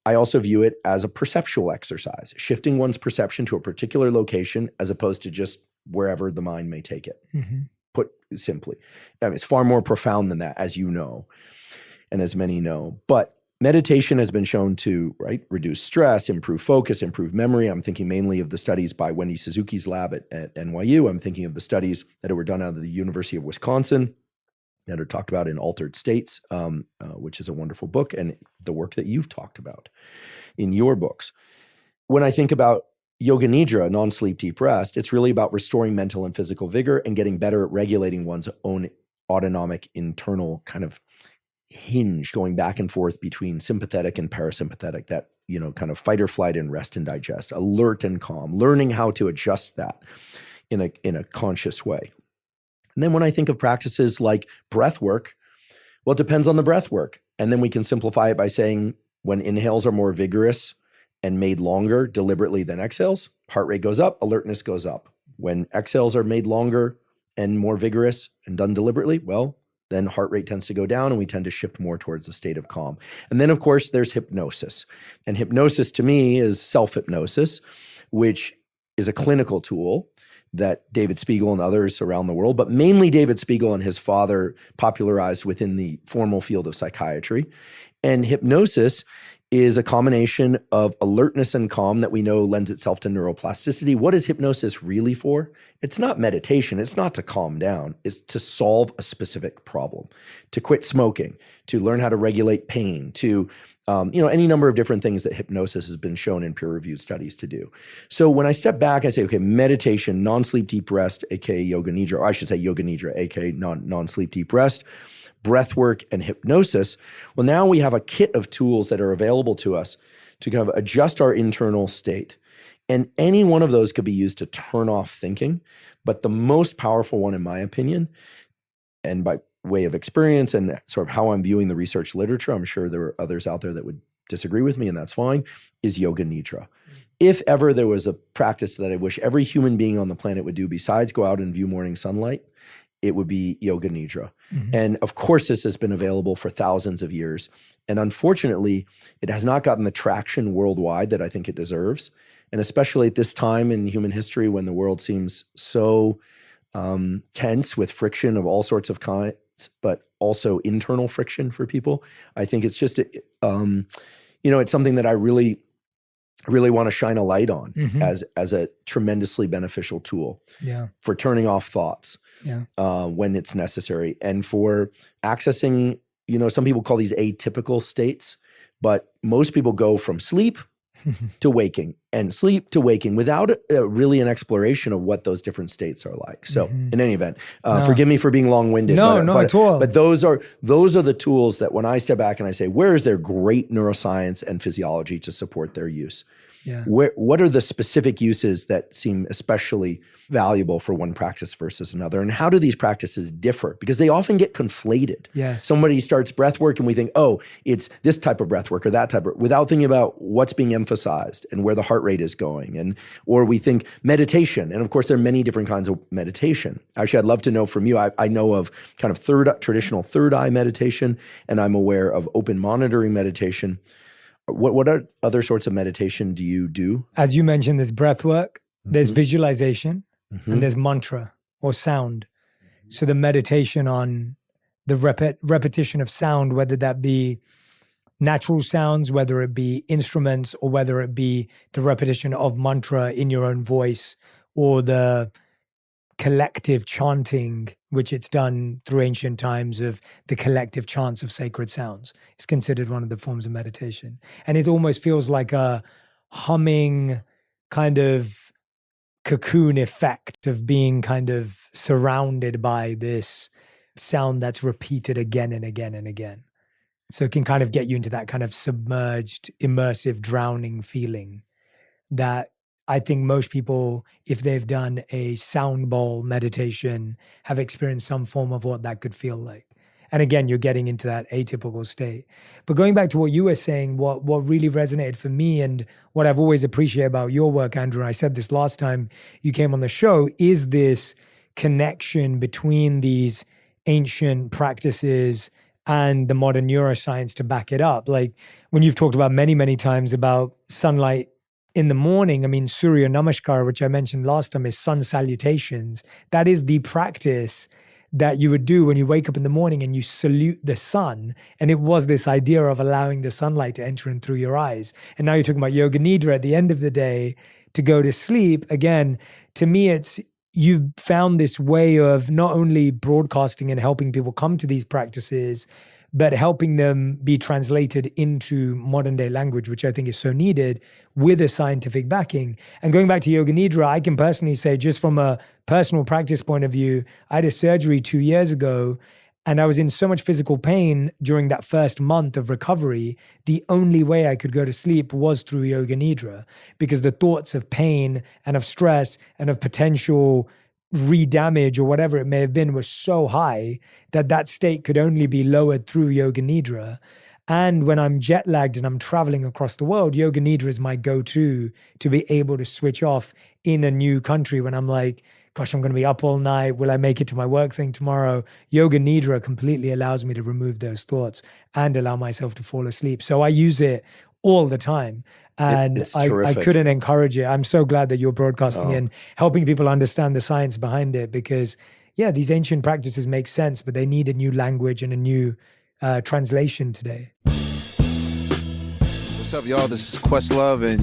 I also view it as a perceptual exercise, shifting one's perception to a particular location as opposed to just wherever the mind may take it. Put simply, it's far more profound than that, as you know, and as many know. But meditation has been shown to reduce stress, improve focus, improve memory. I'm thinking mainly of the studies by Wendy Suzuki's lab at NYU. I'm thinking of the studies that were done out of the University of Wisconsin that are talked about in Altered States, which is a wonderful book, and the work that you've talked about in your books. When I think about Yoga Nidra, non-sleep deep rest, it's really about restoring mental and physical vigor and getting better at regulating one's own autonomic internal kind of hinge, going back and forth between sympathetic and parasympathetic, that, kind of fight or flight and rest and digest, alert and calm, learning how to adjust that in a conscious way. And then when I think of practices like breath work, well, it depends on the breath work. And then we can simplify it by saying when inhales are more vigorous and made longer deliberately than exhales, heart rate goes up, alertness goes up. When exhales are made longer and more vigorous and done deliberately, well, then heart rate tends to go down and we tend to shift more towards a state of calm. And then, of course, there's hypnosis. And hypnosis to me is self-hypnosis, which is a clinical tool that David Spiegel and others around the world, but mainly David Spiegel and his father, popularized within the formal field of psychiatry. And hypnosis is a combination of alertness and calm that we know lends itself to neuroplasticity. What is hypnosis really for? It's not meditation. It's not to calm down. It's to solve a specific problem, to quit smoking, to learn how to regulate pain, to any number of different things that hypnosis has been shown in peer-reviewed studies to do. So when I step back, I say, okay, meditation, non-sleep deep rest, aka Yoga Nidra, or I should say Yoga Nidra, aka non-sleep deep rest, breath work, and hypnosis. Well, now we have a kit of tools that are available to us to kind of adjust our internal state. And any one of those could be used to turn off thinking. But the most powerful one, in my opinion, and by way of experience and sort of how I'm viewing the research literature, I'm sure there are others out there that would disagree with me, and that's fine, is Yoga Nidra. If ever there was a practice that I wish every human being on the planet would do besides go out and view morning sunlight, it would be Yoga Nidra. And of course, this has been available for thousands of years. And unfortunately, it has not gotten the traction worldwide that I think it deserves. And especially at this time in human history when the world seems so tense with friction of all sorts of kinds, but also internal friction for people. I think it's just, it's something that I really really want to shine a light on as a tremendously beneficial tool for turning off thoughts when it's necessary, and for accessing, some people call these atypical states, but most people go from sleep to waking and sleep to waking without really an exploration of what those different states are like. So in any event, forgive me for being long-winded. Not at all. But those are the tools that when I step back and I say, where is there great neuroscience and physiology to support their use? Yeah. What are the specific uses that seem especially valuable for one practice versus another? And how do these practices differ? Because they often get conflated. Yes. Somebody starts breath work and we think, oh, it's this type of breath work or that type of, without thinking about what's being emphasized and where the heart rate is going. Or we think meditation. And of course, there are many different kinds of meditation. Actually, I'd love to know from you. I know of kind of traditional third eye meditation, and I'm aware of open monitoring meditation. What are other sorts of meditation do you do? As you mentioned, there's breath work, there's visualization, and there's mantra or sound. So the meditation on the repetition of sound, whether that be natural sounds, whether it be instruments, or whether it be the repetition of mantra in your own voice, or the collective chanting, which it's done through ancient times, of the collective chants of sacred sounds. It's considered one of the forms of meditation. And it almost feels like a humming kind of cocoon effect of being kind of surrounded by this sound that's repeated again and again and again. So it can kind of get you into that kind of submerged, immersive, drowning feeling that I think most people, if they've done a sound bowl meditation, have experienced some form of what that could feel like. And again, you're getting into that atypical state. But going back to what you were saying, what really resonated for me and what I've always appreciated about your work, Andrew, and I said this last time you came on the show, is this connection between these ancient practices and the modern neuroscience to back it up. Like when you've talked about many, many times about sunlight in the morning, I mean, Surya Namaskar, which I mentioned last time, is sun salutations. That is the practice that you would do when you wake up in the morning and you salute the sun. And it was this idea of allowing the sunlight to enter in through your eyes. And now you're talking about yoga nidra at the end of the day to go to sleep. Again, to me, it's you've found this way of not only broadcasting and helping people come to these practices, but helping them be translated into modern day language, which I think is so needed, with a scientific backing. And going back to yoga nidra, I can personally say, just from a personal practice point of view, I had a surgery 2 years ago, and I was in so much physical pain during that first month of recovery. The only way I could go to sleep was through yoga nidra, because the thoughts of pain and of stress and of potential re-damage or whatever it may have been was so high that state could only be lowered through yoga nidra. And when I'm jet lagged and I'm traveling across the world, yoga nidra is my go-to to be able to switch off in a new country when I'm like, gosh, I'm going to be up all night. Will I make it to my work thing tomorrow? Yoga nidra completely allows me to remove those thoughts and allow myself to fall asleep. So I use it all the time. And I couldn't encourage it. I'm so glad that you're broadcasting and helping people understand the science behind it, because, yeah, these ancient practices make sense, but they need a new language and a new translation today. What's up, y'all? This is Questlove, and,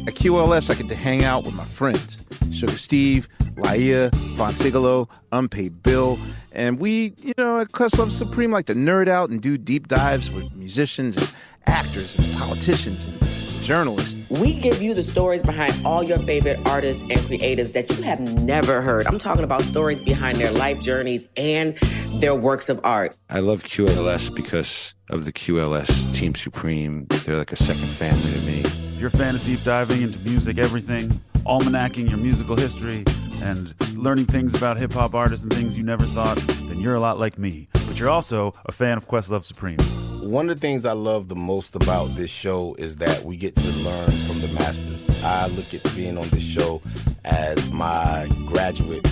at QLS, I get to hang out with my friends, Sugar Steve, Laia, Fontigolo, Unpaid Bill, and we, at Questlove Supreme like to nerd out and do deep dives with musicians and actors and politicians and journalists. We give you the stories behind all your favorite artists and creatives that you have never heard. I'm talking about stories behind their life journeys and their works of art. I love QLS because of the QLS Team Supreme. They're like a second family to me. If you're a fan of deep diving into music, everything, almanacking your musical history, and learning things about hip-hop artists and things you never thought, then you're a lot like me. But you're also a fan of Questlove Supreme. One of the things I love the most about this show is that we get to learn from the masters. I look at being on this show as my graduate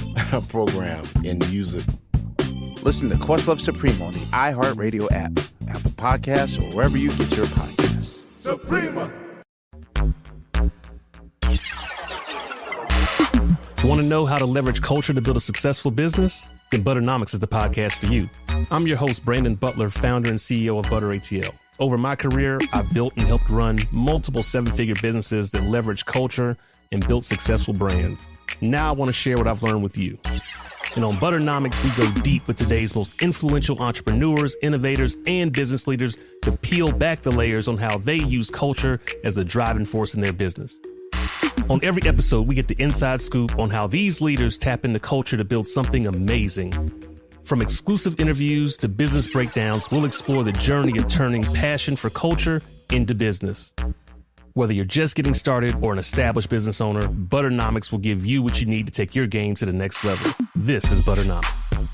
program in music. Listen to Questlove Supreme on the iHeartRadio app, Apple Podcasts, or wherever you get your podcasts. Suprema! Want to know how to leverage culture to build a successful business? Then Butternomics is the podcast for you. I'm your host, Brandon Butler, founder and CEO of Butter ATL. Over my career, I've built and helped run multiple seven-figure businesses that leverage culture and built successful brands. Now I want to share what I've learned with you. And on Butternomics, we go deep with today's most influential entrepreneurs, innovators, and business leaders to peel back the layers on how they use culture as the driving force in their business. On every episode, we get the inside scoop on how these leaders tap into culture to build something amazing. From exclusive interviews to business breakdowns, we'll explore the journey of turning passion for culture into business. Whether you're just getting started or an established business owner, Butternomics will give you what you need to take your game to the next level. This is Butternomics.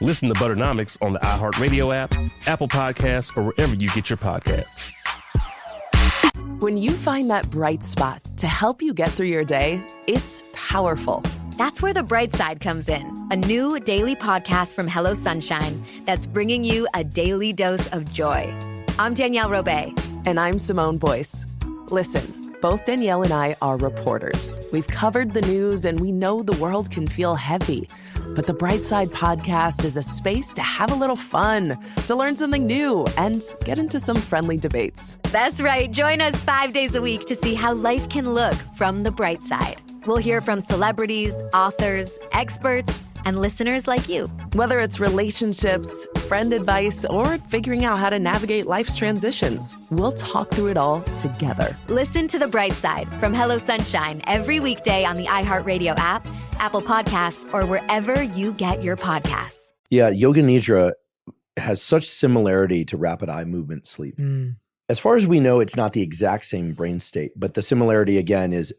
Listen to Butternomics on the iHeartRadio app, Apple Podcasts, or wherever you get your podcasts. When you find that bright spot to help you get through your day, it's powerful. That's where The Bright Side comes in, a new daily podcast from Hello Sunshine that's bringing you a daily dose of joy. I'm Danielle Robay. And I'm Simone Boyce. Listen, both Danielle and I are reporters. We've covered the news and we know the world can feel heavy. But the Bright Side podcast is a space to have a little fun, to learn something new, and get into some friendly debates. That's right. Join us 5 days a week to see how life can look from the bright side. We'll hear from celebrities, authors, experts, and listeners like you. Whether it's relationships, friend advice, or figuring out how to navigate life's transitions, we'll talk through it all together. Listen to The Bright Side from Hello Sunshine every weekday on the iHeartRadio app, Apple Podcasts, or wherever you get your podcasts. Yeah, Yoga Nidra has such similarity to rapid eye movement sleep. As far as we know, it's not the exact same brain state, but the similarity again is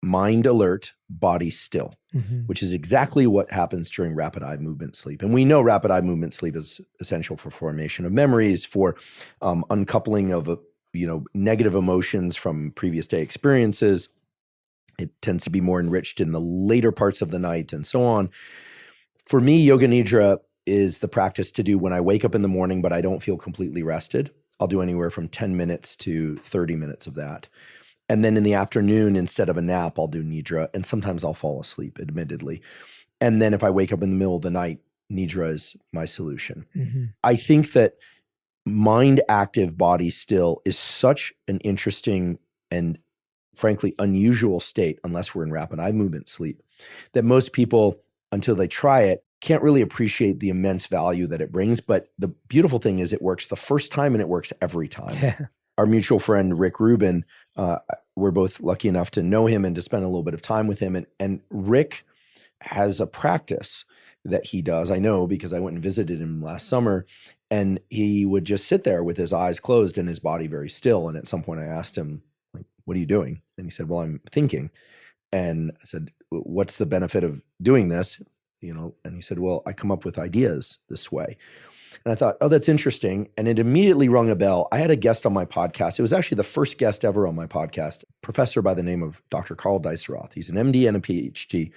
mind alert, body still, which is exactly what happens during rapid eye movement sleep. And we know rapid eye movement sleep is essential for formation of memories, for uncoupling of negative emotions from previous day experiences. It tends to be more enriched in the later parts of the night and so on. For me, Yoga Nidra is the practice to do when I wake up in the morning, but I don't feel completely rested. I'll do anywhere from 10 minutes to 30 minutes of that. And then in the afternoon, instead of a nap, I'll do Nidra. And sometimes I'll fall asleep, admittedly. And then if I wake up in the middle of the night, Nidra is my solution. I think that mind active, body still is such an interesting and frankly unusual state, unless we're in rapid eye movement sleep, that most people, until they try it, can't really appreciate the immense value that it brings. But the beautiful thing is it works the first time and it works every time. Yeah. Our mutual friend, Rick Rubin, we're both lucky enough to know him and to spend a little bit of time with him. And Rick has a practice that he does. I know because I went and visited him last summer, and he would just sit there with his eyes closed and his body very still. And at some point I asked him, like, what are you doing? And he said, well, I'm thinking. And I said, what's the benefit of doing this? And he said, well, I come up with ideas this way. And I thought, oh, that's interesting. And it immediately rung a bell. I had a guest on my podcast. It was actually the first guest ever on my podcast, a professor by the name of Dr. Carl Deisseroth. He's an MD and a PhD.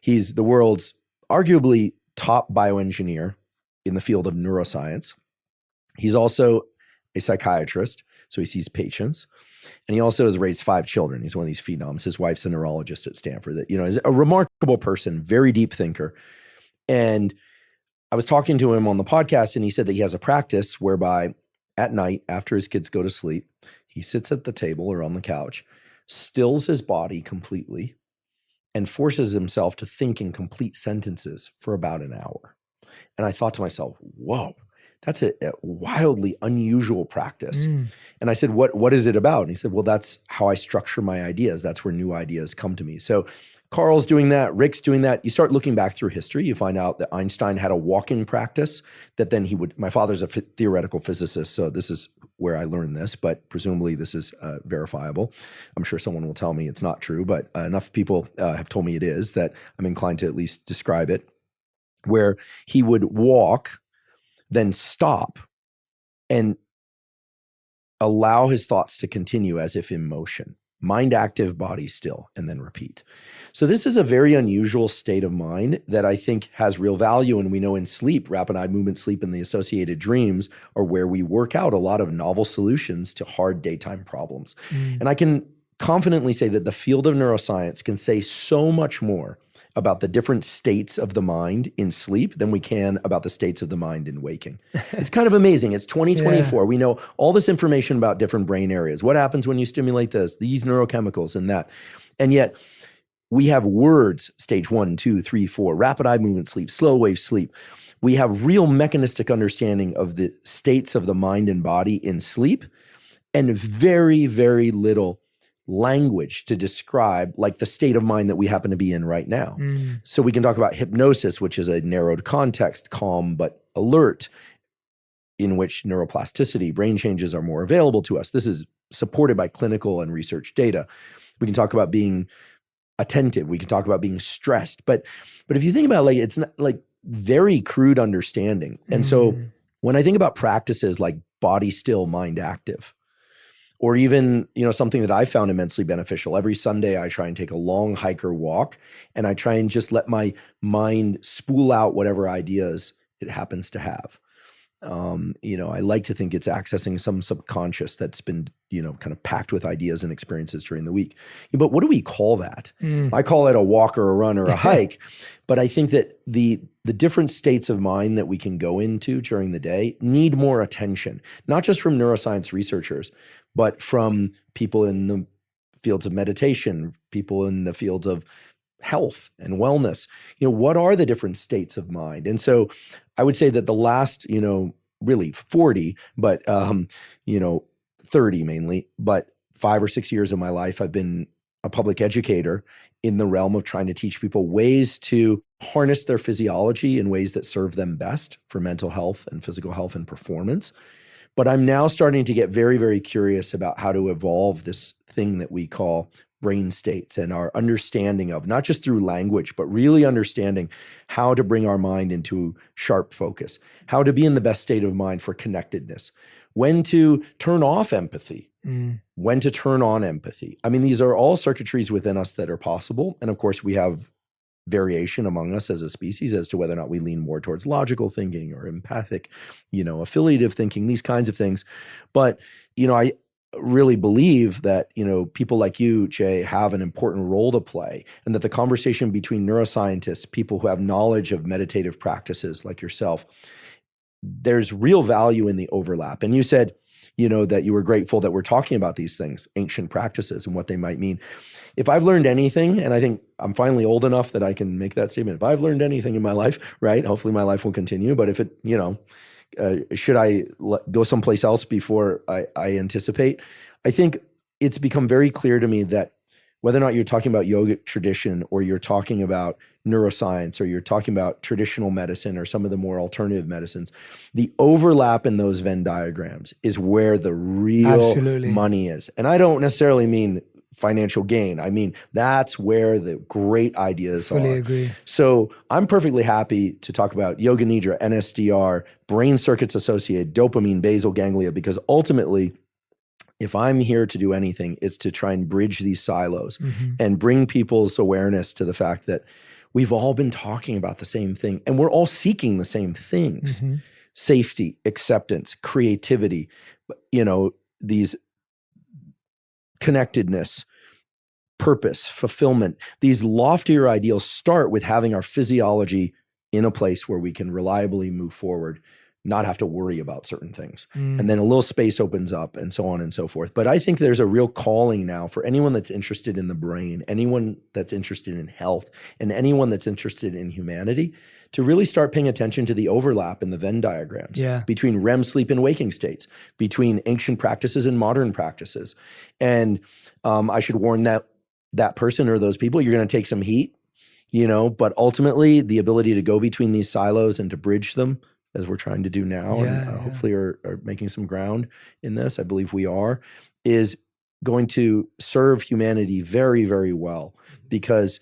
He's the world's arguably top bioengineer in the field of neuroscience. He's also a psychiatrist, so he sees patients. And he also has raised 5 children. He's one of these phenoms. His wife's a neurologist at Stanford that, is a remarkable person, very deep thinker. And I was talking to him on the podcast, and he said that he has a practice whereby at night, after his kids go to sleep, he sits at the table or on the couch, stills his body completely, and forces himself to think in complete sentences for about an hour. And I thought to myself, whoa, that's a wildly unusual practice. And I said, what is it about? And he said, well, that's how I structure my ideas. That's where new ideas come to me. So Carl's doing that, Rick's doing that. You start looking back through history, you find out that Einstein had a walking practice that then my father's a theoretical physicist, so this is where I learned this, but presumably this is verifiable. I'm sure someone will tell me it's not true, but enough people have told me it is that I'm inclined to at least describe it, where he would walk, then stop, and allow his thoughts to continue as if in motion. Mind active, body still, and then repeat. So this is a very unusual state of mind that I think has real value. And we know in sleep, rapid eye movement sleep and the associated dreams are where we work out a lot of novel solutions to hard daytime problems. And I can confidently say that the field of neuroscience can say so much more about the different states of the mind in sleep than we can about the states of the mind in waking. It's kind of amazing. It's 2024. We know all this information about different brain areas. What happens when you stimulate this, these neurochemicals and that. And yet we have words, stage 1, 2, 3, 4, rapid eye movement sleep, slow wave sleep. We have real mechanistic understanding of the states of the mind and body in sleep, and very, very little language to describe like the state of mind that we happen to be in right now. So we can talk about hypnosis, which is a narrowed context, calm but alert, in which neuroplasticity, brain changes are more available to us. This is supported by clinical and research data. We can talk about being attentive. We can talk about being stressed. But if you think about like, it's not like very crude understanding. And so when I think about practices like body still, mind active, or even, something that I found immensely beneficial. Every Sunday, I try and take a long hike or walk, and I try and just let my mind spool out whatever ideas it happens to have. I like to think it's accessing some subconscious that's been, kind of packed with ideas and experiences during the week. But what do we call that? I call it a walk or a run or a hike. But I think that the different states of mind that we can go into during the day need more attention, not just from neuroscience researchers, but from people in the fields of meditation, people in the fields of health and wellness. What are the different states of mind? And so I would say that the last, really 40, but, 30 mainly, but 5 or 6 years of my life, I've been a public educator in the realm of trying to teach people ways to harness their physiology in ways that serve them best for mental health and physical health and performance. But I'm now starting to get very, very curious about how to evolve this thing that we call brain states and our understanding of, not just through language, but really understanding how to bring our mind into sharp focus, how to be in the best state of mind for connectedness, when to turn off empathy, when to turn on empathy. I mean, these are all circuitries within us that are possible. And of course, we have variation among us as a species as to whether or not we lean more towards logical thinking or empathic, affiliative thinking, these kinds of things. But, I really believe that, people like you, Jay, have an important role to play, and that the conversation between neuroscientists, people who have knowledge of meditative practices like yourself, there's real value in the overlap. And you said, that you were grateful that we're talking about these things, ancient practices and what they might mean. If I've learned anything, and I think I'm finally old enough that I can make that statement, if I've learned anything in my life, right, hopefully my life will continue. But if it, should I go someplace else before I anticipate? I think it's become very clear to me that whether or not you're talking about yogic tradition, or you're talking about neuroscience, or you're talking about traditional medicine or some of the more alternative medicines, the overlap in those Venn diagrams is where the real money is. And I don't necessarily mean financial gain. I mean, that's where the great ideas are. Fully agree. So I'm perfectly happy to talk about yoga nidra, NSDR, brain circuits associated, dopamine, basal ganglia, because ultimately, if I'm here to do anything, it's to try and bridge these silos and bring people's awareness to the fact that we've all been talking about the same thing, and we're all seeking the same things: safety, acceptance, creativity, these connectedness, purpose, fulfillment. These loftier ideals start with having our physiology in a place where we can reliably move forward, not have to worry about certain things. And then a little space opens up, and so on and so forth. But I think there's a real calling now for anyone that's interested in the brain, anyone that's interested in health, and anyone that's interested in humanity to really start paying attention to the overlap in the Venn diagrams between REM sleep and waking states, between ancient practices and modern practices. And I should warn that person or those people, you're going to take some heat, but ultimately the ability to go between these silos and to bridge them, as we're trying to do now, and hopefully are making some ground in this, I believe we are, is going to serve humanity very, very well, because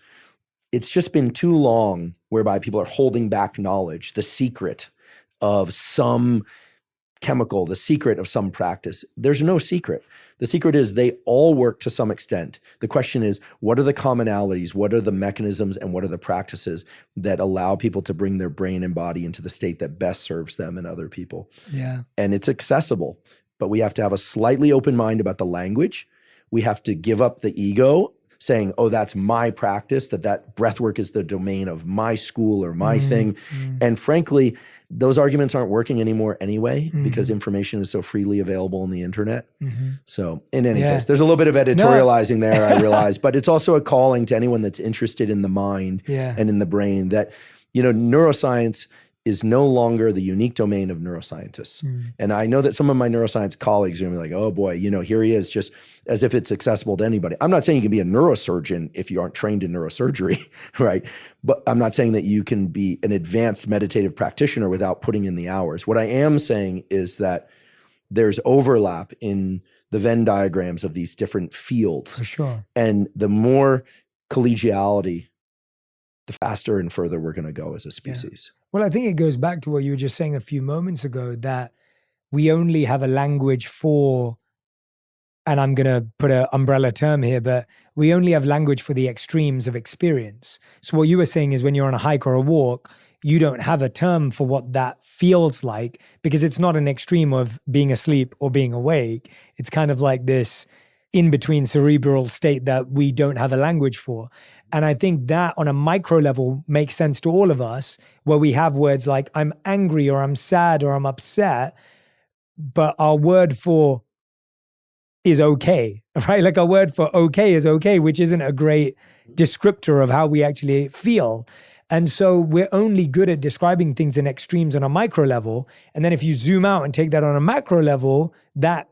it's just been too long whereby people are holding back knowledge, the secret of some chemical, the secret of some practice. There's no secret. The secret is they all work to some extent. The question is, what are the commonalities? What are the mechanisms? And what are the practices that allow people to bring their brain and body into the state that best serves them and other people? Yeah. And it's accessible, but we have to have a slightly open mind about the language. We have to give up the ego saying, oh, that's my practice, that breath work is the domain of my school or my thing. And frankly, those arguments aren't working anymore anyway, because information is so freely available on the internet. So in any case, there's a little bit of editorializing there, I realize, but it's also a calling to anyone that's interested in the mind and in the brain that, neuroscience is no longer the unique domain of neuroscientists. And I know that some of my neuroscience colleagues are gonna be like, oh boy, here he is, just as if it's accessible to anybody. I'm not saying you can be a neurosurgeon if you aren't trained in neurosurgery, right? But I'm not saying that you can be an advanced meditative practitioner without putting in the hours. What I am saying is that there's overlap in the Venn diagrams of these different fields. For sure. And the more collegiality, the faster and further we're going to go as a species. Well, I think it goes back to what you were just saying a few moments ago, that we only have a language for, and I'm going to put an umbrella term here, but we only have language for the extremes of experience. So what you were saying is when you're on a hike or a walk, you don't have a term for what that feels like, because it's not an extreme of being asleep or being awake. It's kind of like this in-between cerebral state that we don't have a language for. And I think that on a micro level makes sense to all of us, where we have words like I'm angry or I'm sad or I'm upset, but our word for is okay, right? Like our word for okay is okay, which isn't a great descriptor of how we actually feel. And so we're only good at describing things in extremes on a micro level. And then if you zoom out and take that on a macro level, that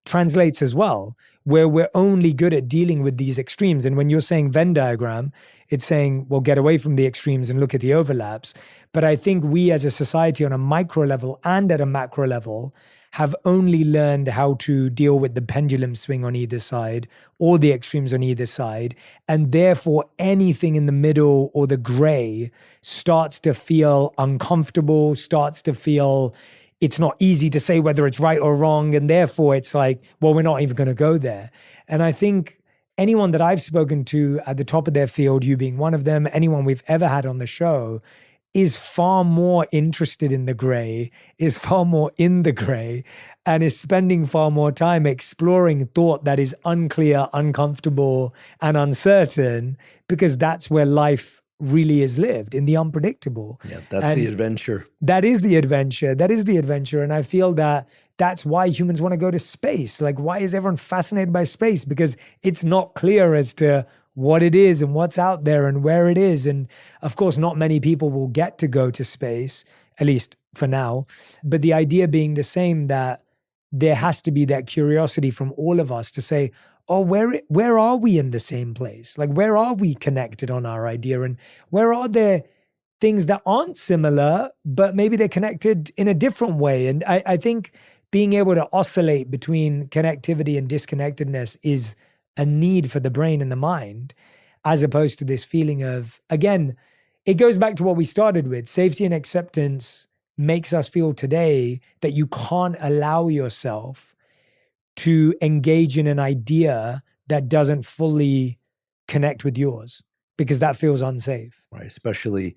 translates as well, where we're only good at dealing with these extremes. And when you're saying Venn diagram, it's saying, well, get away from the extremes and look at the overlaps. But I think we as a society on a micro level and at a macro level have only learned how to deal with the pendulum swing on either side or the extremes on either side. And therefore anything in the middle or the gray starts to feel uncomfortable, starts to feel it's not easy to say whether it's right or wrong. And therefore it's like, well, we're not even going to go there. And I think anyone that I've spoken to at the top of their field, you being one of them, anyone we've ever had on the show, is far more interested in the gray, is far more in the gray, and is spending far more time exploring thought that is unclear, uncomfortable, and uncertain, because that's where life really is lived, in the unpredictable. Yeah, that's the adventure. That is the adventure. That is the adventure. And I feel that that's why humans want to go to space. Like, why is everyone fascinated by space? Because it's not clear as to what it is and what's out there and where it is. And of course, not many people will get to go to space, at least for now. But the idea being the same, that there has to be that curiosity from all of us to say, oh, where are we in the same place? Like, where are we connected on our idea? And where are there things that aren't similar, but maybe they're connected in a different way? And I think being able to oscillate between connectivity and disconnectedness is a need for the brain and the mind, as opposed to this feeling of, again, it goes back to what we started with. Safety and acceptance makes us feel today that you can't allow yourself to engage in an idea that doesn't fully connect with yours, because that feels unsafe. Right, especially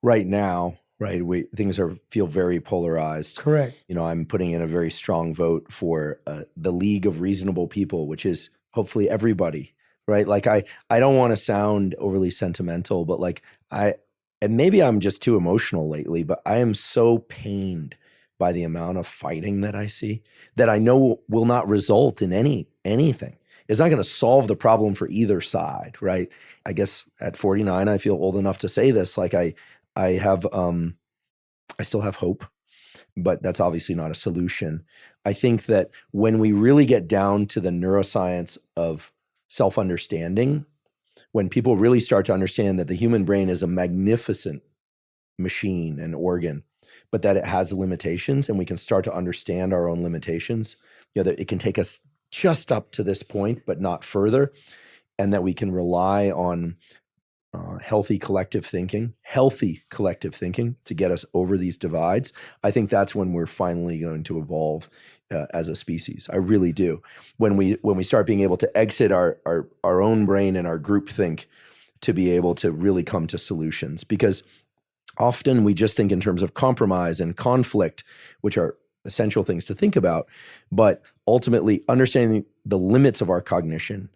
right now, right? Things feel very polarized. Correct. I'm putting in a very strong vote for the League of Reasonable People, which is hopefully everybody, right? Like I don't want to sound overly sentimental, but like and maybe I'm just too emotional lately, but I am so pained by the amount of fighting that I see, that I know will not result in anything. It's not going to solve the problem for either side, right? I guess at 49, I feel old enough to say this. Like I still have hope, but that's obviously not a solution. I think that when we really get down to the neuroscience of self-understanding, when people really start to understand that the human brain is a magnificent machine and organ, but that it has limitations, and we can start to understand our own limitations, that it can take us just up to this point, but not further, and that we can rely on healthy collective thinking to get us over these divides. I think that's when we're finally going to evolve as a species. I really do. When we start being able to exit our own brain and our group think to be able to really come to solutions, because often we just think in terms of compromise and conflict, which are essential things to think about, but ultimately understanding the limits of our cognition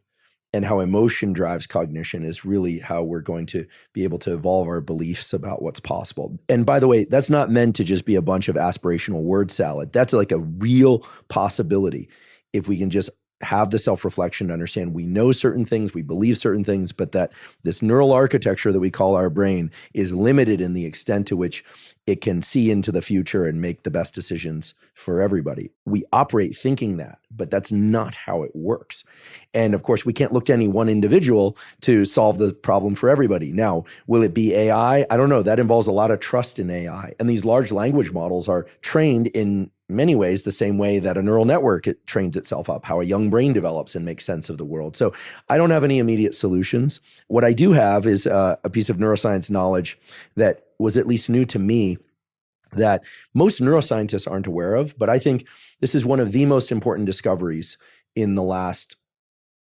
and how emotion drives cognition is really how we're going to be able to evolve our beliefs about what's possible. And by the way, that's not meant to just be a bunch of aspirational word salad. That's like a real possibility if we can just have the self-reflection to understand we know certain things, we believe certain things, but that this neural architecture that we call our brain is limited in the extent to which it can see into the future and make the best decisions for everybody. We operate thinking that, but that's not how it works. And of course, we can't look to any one individual to solve the problem for everybody. Now, will it be AI? I don't know. That involves a lot of trust in AI. And these large language models are trained in many ways the same way that a neural network, it trains itself up, how a young brain develops and makes sense of the world. So I don't have any immediate solutions. What I do have is a piece of neuroscience knowledge that was at least new to me that most neuroscientists aren't aware of, but I think this is one of the most important discoveries in the last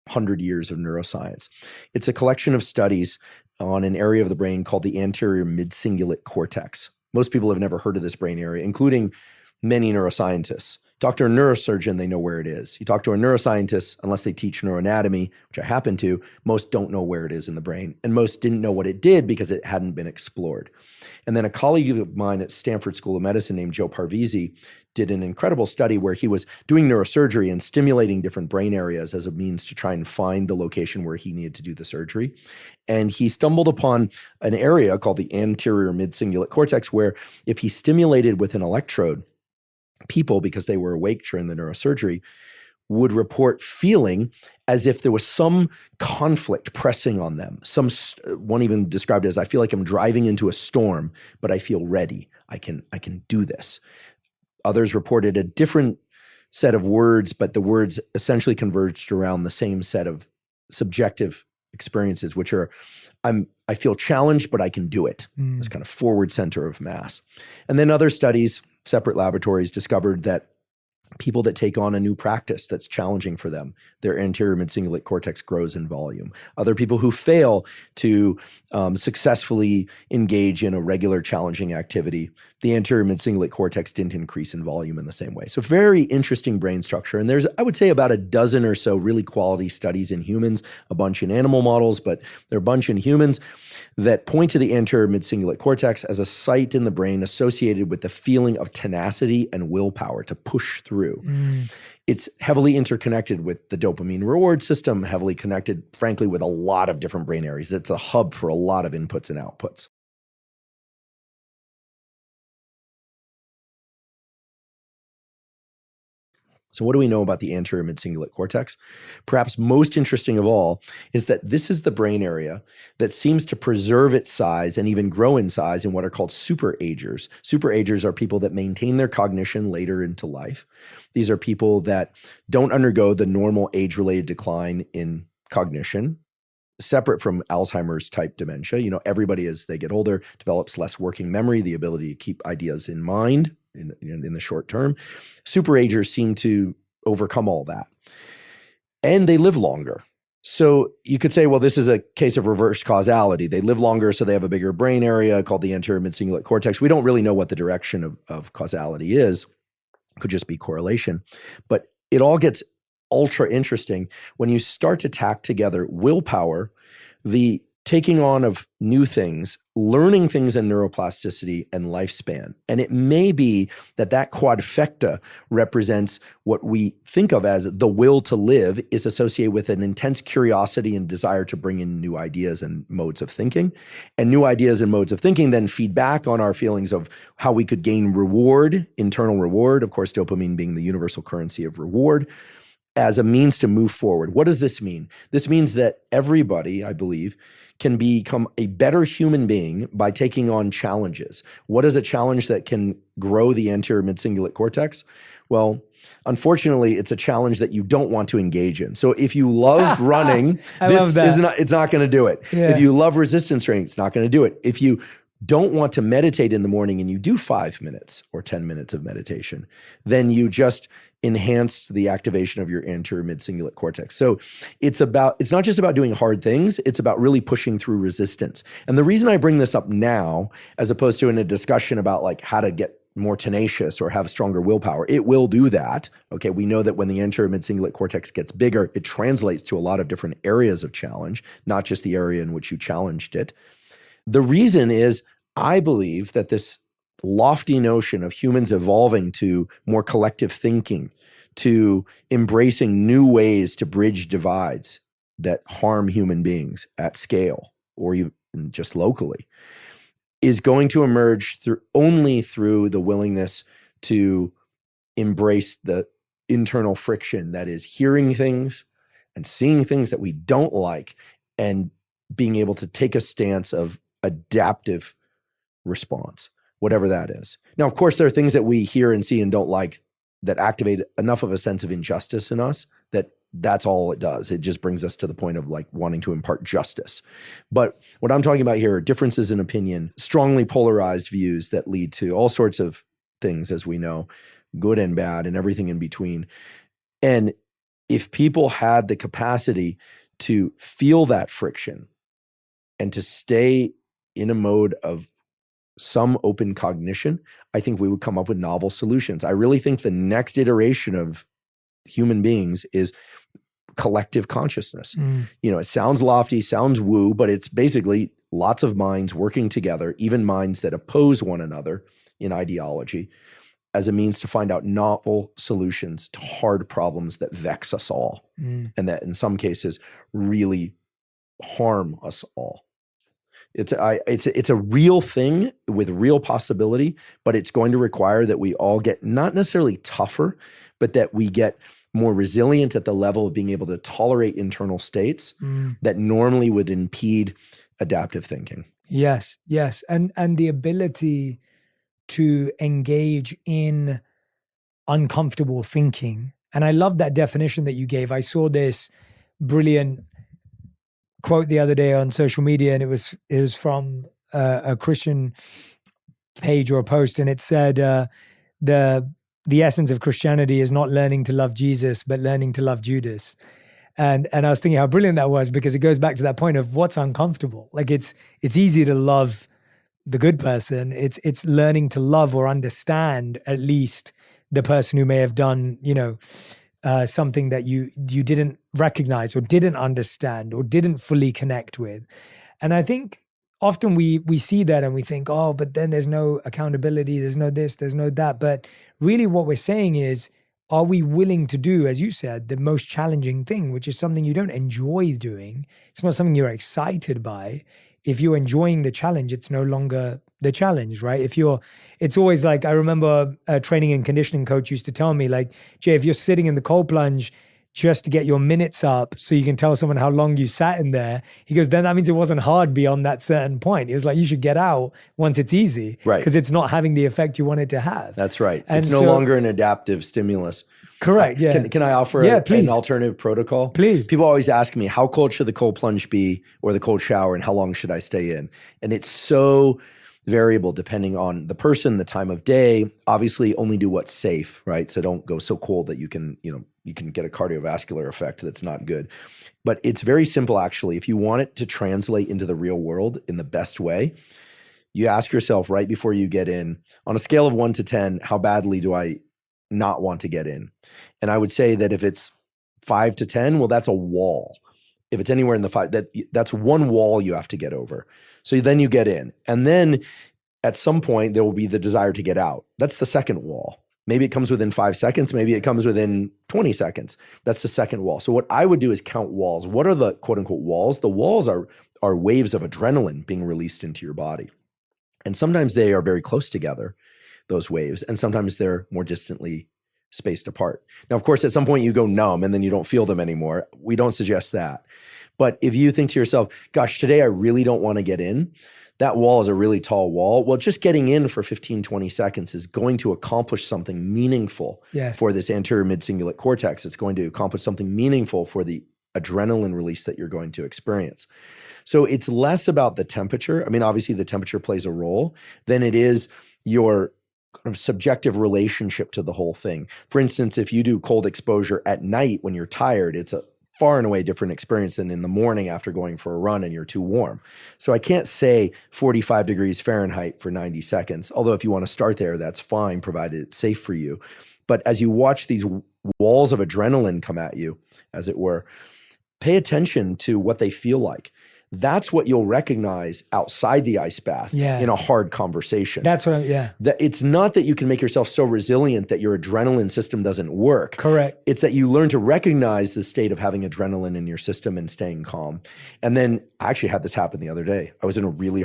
100 years of neuroscience. It's a collection of studies on an area of the brain called the anterior mid-cingulate cortex. Most people have never heard of this brain area, including many neuroscientists. Talk to a neurosurgeon, they know where it is. You talk to a neuroscientist, unless they teach neuroanatomy, which I happen to, most don't know where it is in the brain. And most didn't know what it did because it hadn't been explored. And then a colleague of mine at Stanford School of Medicine named Joe Parvizi did an incredible study where he was doing neurosurgery and stimulating different brain areas as a means to try and find the location where he needed to do the surgery. And he stumbled upon an area called the anterior mid-cingulate cortex where if he stimulated with an electrode, people, because they were awake during the neurosurgery, would report feeling as if there was some conflict pressing on them. One even described it as, I feel like I'm driving into a storm, but I feel ready. I can do this. Others reported a different set of words, but the words essentially converged around the same set of subjective experiences, which are, I feel challenged, but I can do it. This kind of forward center of mass. And then other studies, separate laboratories, discovered that people that take on a new practice that's challenging for them, their anterior mid-cingulate cortex grows in volume. Other people who fail to successfully engage in a regular challenging activity, the anterior mid-cingulate cortex didn't increase in volume in the same way. So very interesting brain structure. And there's, I would say, about a dozen or so really quality studies in humans, a bunch in animal models, but there are a bunch in humans that point to the anterior mid-cingulate cortex as a site in the brain associated with the feeling of tenacity and willpower to push through. It's heavily interconnected with the dopamine reward system, heavily connected, frankly, with a lot of different brain areas. It's a hub for a lot of inputs and outputs. So what do we know about the anterior mid-cingulate cortex? Perhaps most interesting of all is that this is the brain area that seems to preserve its size and even grow in size in what are called superagers. Superagers are people that maintain their cognition later into life. These are people that don't undergo the normal age-related decline in cognition, separate from Alzheimer's type dementia. You know, everybody as they get older develops less working memory, the ability to keep ideas in mind in the short term. Superagers seem to overcome all that. And they live longer. So you could say, well, this is a case of reverse causality. They live longer, so they have a bigger brain area called the anterior mid-cingulate cortex. We don't really know what the direction of causality is. It could just be correlation. But it all gets ultra interesting when you start to tack together willpower, the taking on of new things, learning things in neuroplasticity and lifespan. And it may be that that quadfecta represents what we think of as the will to live is associated with an intense curiosity and desire to bring in new ideas and modes of thinking. And new ideas and modes of thinking then feed back on our feelings of how we could gain reward, internal reward, of course, dopamine being the universal currency of reward, as a means to move forward. What does this mean? This means that everybody, I believe, can become a better human being by taking on challenges. What is a challenge that can grow the anterior mid-cingulate cortex? Well, unfortunately, it's a challenge that you don't want to engage in. So if you love running, it's not going to do it. Yeah. If you love resistance training, it's not going to do it. If you don't want to meditate in the morning and you do 5 minutes or 10 minutes of meditation, then you just enhance the activation of your anterior mid-cingulate cortex. So it's not just about doing hard things, it's about really pushing through resistance. And the reason I bring this up now, as opposed to in a discussion about like how to get more tenacious or have stronger willpower. It will do that. Okay, we know that when the anterior mid-cingulate cortex gets bigger, it translates to a lot of different areas of challenge, not just the area in which you challenged it. The reason is, I believe that this lofty notion of humans evolving to more collective thinking, to embracing new ways to bridge divides that harm human beings at scale or even just locally, is going to emerge only through the willingness to embrace the internal friction that is hearing things and seeing things that we don't like and being able to take a stance of adaptive response, whatever that is. Now, of course, there are things that we hear and see and don't like that activate enough of a sense of injustice in us that that's all it does. It just brings us to the point of like wanting to impart justice. But what I'm talking about here are differences in opinion, strongly polarized views that lead to all sorts of things, as we know, good and bad and everything in between. And if people had the capacity to feel that friction and to stay in a mode of some open cognition, I think we would come up with novel solutions. I really think the next iteration of human beings is collective consciousness. You know, it sounds lofty, sounds woo, but it's basically lots of minds working together, even minds that oppose one another in ideology, as a means to find out novel solutions to hard problems that vex us all, and that in some cases really harm us all. It's a real thing with real possibility, but it's going to require that we all get not necessarily tougher, but that we get more resilient at the level of being able to tolerate internal states that normally would impede adaptive thinking. Yes, yes. And the ability to engage in uncomfortable thinking. And I love that definition that you gave. I saw this brilliant quote the other day on social media, and it was from a Christian page or a post, and it said the essence of Christianity is not learning to love Jesus, but learning to love Judas. And I was thinking how brilliant that was, because it goes back to that point of what's uncomfortable. Like it's easy to love the good person. It's learning to love or understand at least the person who may have done, something that you didn't recognize or didn't understand or didn't fully connect with. And I think often we see that and we think, oh, but then there's no accountability, there's no this, there's no that. But really what we're saying is, are we willing to do, as you said, the most challenging thing, which is something you don't enjoy doing? It's not something you're excited by. If you're enjoying the challenge, it's no longer the challenge, right? It's always like, I remember a training and conditioning coach used to tell me, like, Jay, if you're sitting in the cold plunge just to get your minutes up so you can tell someone how long you sat in there, he goes, then that means it wasn't hard beyond that certain point. He was like, you should get out once it's easy, right? Because it's not having the effect you want it to have. That's right. And it's no longer an adaptive stimulus. Correct, yeah. Can I offer an alternative protocol? Please. People always ask me, how cold should the cold plunge be or the cold shower, and how long should I stay in? And it's so variable depending on the person, the time of day. Obviously, only do what's safe, right? So don't go so cold that you can get a cardiovascular effect that's not good. But it's very simple, actually. If you want it to translate into the real world in the best way, you ask yourself right before you get in, on a scale of 1 to 10, how badly do I not want to get in? And I would say that if it's 5 to 10, well, that's a wall. If it's anywhere in the 5, that's one wall you have to get over. So then you get in. And then at some point, there will be the desire to get out. That's the second wall. Maybe it comes within 5 seconds. Maybe it comes within 20 seconds. That's the second wall. So what I would do is count walls. What are the quote unquote walls? The walls are waves of adrenaline being released into your body. And sometimes they are very close together, those waves. And sometimes they're more distantly spaced apart. Now, of course, at some point you go numb and then you don't feel them anymore. We don't suggest that. But if you think to yourself, gosh, today I really don't want to get in, that wall is a really tall wall. Well, just getting in for 15, 20 seconds is going to accomplish something meaningful for this anterior mid-cingulate cortex. It's going to accomplish something meaningful for the adrenaline release that you're going to experience. So it's less about the temperature. I mean, obviously the temperature plays a role than it is your kind of subjective relationship to the whole thing. For instance, if you do cold exposure at night when you're tired, it's a far and away different experience than in the morning after going for a run and you're too warm. So I can't say 45 degrees Fahrenheit for 90 seconds. Although if you want to start there, that's fine, provided it's safe for you. But as you watch these walls of adrenaline come at you, as it were, pay attention to what they feel like. That's what you'll recognize outside the ice bath in a hard conversation. That's what That it's not that you can make yourself so resilient that your adrenaline system doesn't work. Correct. It's that you learn to recognize the state of having adrenaline in your system and staying calm. And then I actually had this happen the other day. I was in a really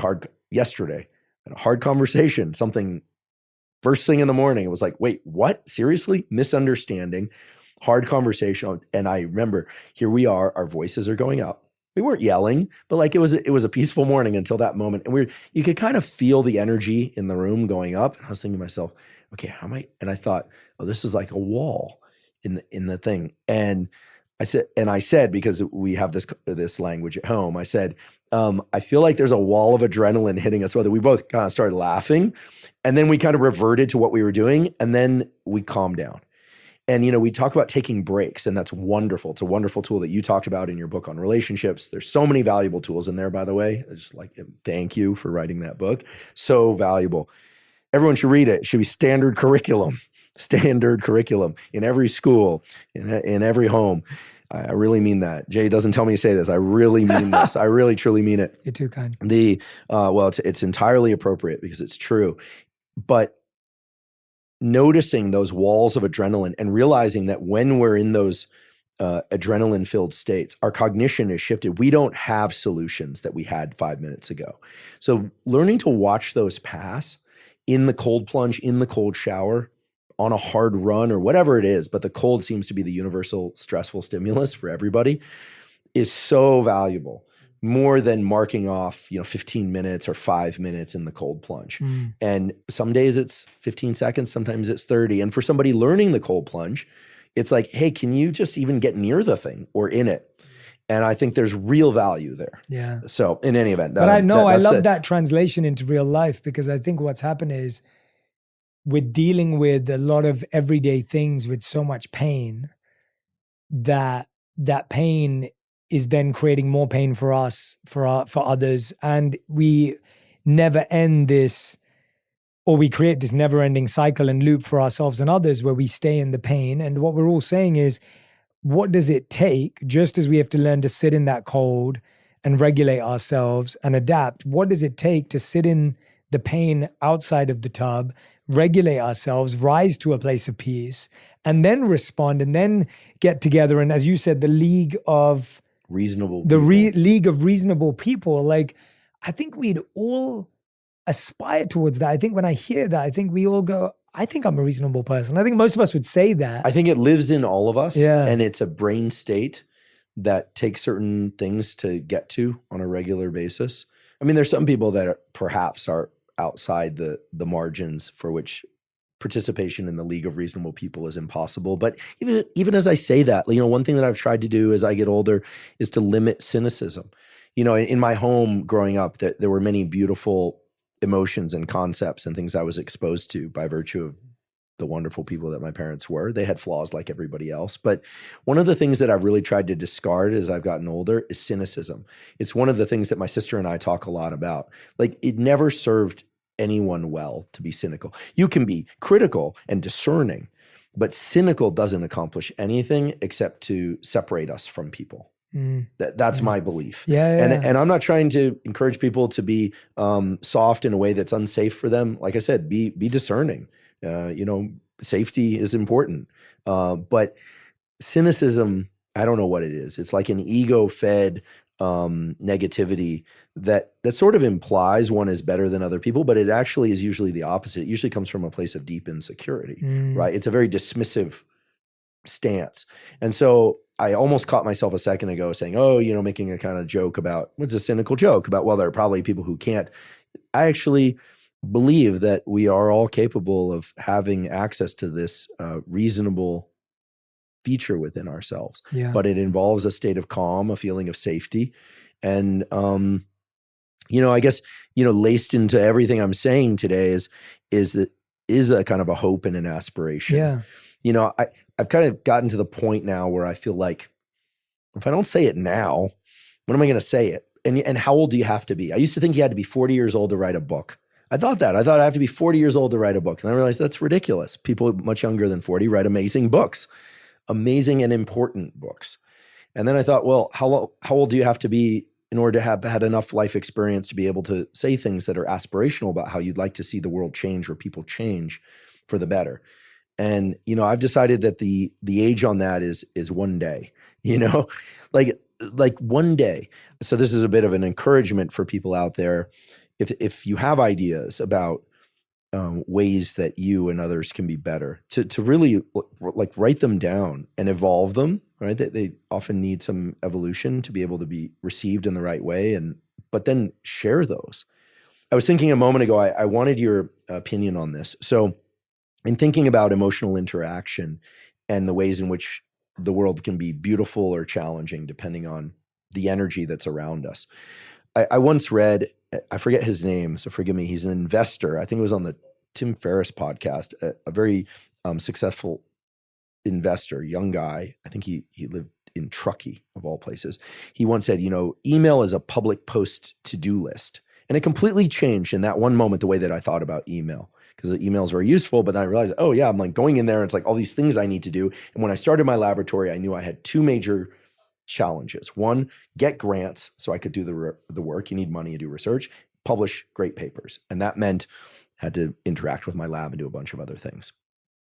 yesterday, in a hard conversation, something first thing in the morning. It was like, wait, what? Seriously? Misunderstanding, hard conversation. And I remember, here we are, our voices are going up. We weren't yelling, but like it was a peaceful morning until that moment. And you could kind of feel the energy in the room going up. And I was thinking to myself, okay, and I thought, oh, this is like a wall in the thing. And I said, because we have this language at home, I said, I feel like there's a wall of adrenaline hitting us. Whether we both kind of started laughing, and then we kind of reverted to what we were doing, and then we calmed down. And, we talk about taking breaks, and that's wonderful. It's a wonderful tool that you talked about in your book on relationships. There's so many valuable tools in there, by the way. I just thank you for writing that book. So valuable. Everyone should read it. It should be standard curriculum in every school, in every home. I really mean that. Jay doesn't tell me to say this. I really mean this. I really, truly mean it. You're too kind. It's entirely appropriate because it's true. But noticing those walls of adrenaline and realizing that when we're in those adrenaline-filled states, our cognition is shifted. We don't have solutions that we had 5 minutes ago. So learning to watch those pass in the cold plunge, in the cold shower, on a hard run or whatever it is, but the cold seems to be the universal stressful stimulus for everybody, is so valuable. More than marking off, 15 minutes or 5 minutes in the cold plunge. And some days it's 15 seconds, sometimes it's 30. And for somebody learning the cold plunge, it's like, hey, can you just even get near the thing or in it? And I think there's real value there. Yeah. So in any event. But I love that translation into real life, because I think what's happened is we're dealing with a lot of everyday things with so much pain that pain is then creating more pain for us, for others. And we never end this, or we create this never-ending cycle and loop for ourselves and others where we stay in the pain. And what we're all saying is, what does it take, just as we have to learn to sit in that cold and regulate ourselves and adapt, what does it take to sit in the pain outside of the tub, regulate ourselves, rise to a place of peace, and then respond, and then get together? And as you said, the league of reasonable league of reasonable people. Like, I think we'd all aspire towards that. I think when I hear that, I think we all go, I think I'm a reasonable person. I think most of us would say that. I think it lives in all of us. Yeah. And it's a brain state that takes certain things to get to on a regular basis. I mean, there's some people that perhaps are outside the margins for which participation in the league of reasonable people is impossible. But even as I say that, one thing that I've tried to do as I get older is to limit cynicism. In my home growing up, that there were many beautiful emotions and concepts and things I was exposed to by virtue of the wonderful people that my parents were. They had flaws like everybody else. But one of the things that I've really tried to discard as I've gotten older is cynicism. It's one of the things that my sister and I talk a lot about. Like, it never served anyone well to be cynical. You can be critical and discerning, but cynical doesn't accomplish anything except to separate us from people. That's my belief. And I'm not trying to encourage people to be soft in a way that's unsafe for them. Like I said, be discerning. Safety is important. But cynicism, I don't know what it is. It's like an ego-fed negativity that sort of implies one is better than other people, but it actually is usually the opposite. It usually comes from a place of deep insecurity, right? It's a very dismissive stance. And so I almost caught myself a second ago saying, making a kind of joke about, what's a cynical joke about, well, there are probably people who can't. I actually believe that we are all capable of having access to this reasonable feature within ourselves. Yeah. But it involves a state of calm, a feeling of safety. And, I guess, laced into everything I'm saying today is a kind of a hope and an aspiration. Yeah. I've kind of gotten to the point now where I feel like if I don't say it now, when am I going to say it? And how old do you have to be? I used to think you had to be 40 years old to write a book. I thought I have to be 40 years old to write a book. And I realized that's ridiculous. People much younger than 40 write amazing books, amazing and important books. And then I thought, well, how old do you have to be in order to have had enough life experience to be able to say things that are aspirational about how you'd like to see the world change or people change for the better? And, I've decided that the age on that is one day, like one day. So this is a bit of an encouragement for people out there. If you have ideas about ways that you and others can be better, to really like write them down and evolve them, right? They often need some evolution to be able to be received in the right way, but then share those. I was thinking a moment ago, I wanted your opinion on this. So in thinking about emotional interaction and the ways in which the world can be beautiful or challenging depending on the energy that's around us. I once read, I forget his name, so forgive me, he's an investor. I think it was on the Tim Ferriss podcast, a very successful investor, young guy. I think he lived in Truckee, of all places. He once said, email is a public post to-do list. And it completely changed in that one moment the way that I thought about email. Because the email is very useful, but then I realized, oh yeah, I'm like going in there and it's like all these things I need to do. And when I started my laboratory, I knew I had two major challenges. One, get grants so I could do the work. You need money to do research, publish great papers. And that meant I had to interact with my lab and do a bunch of other things.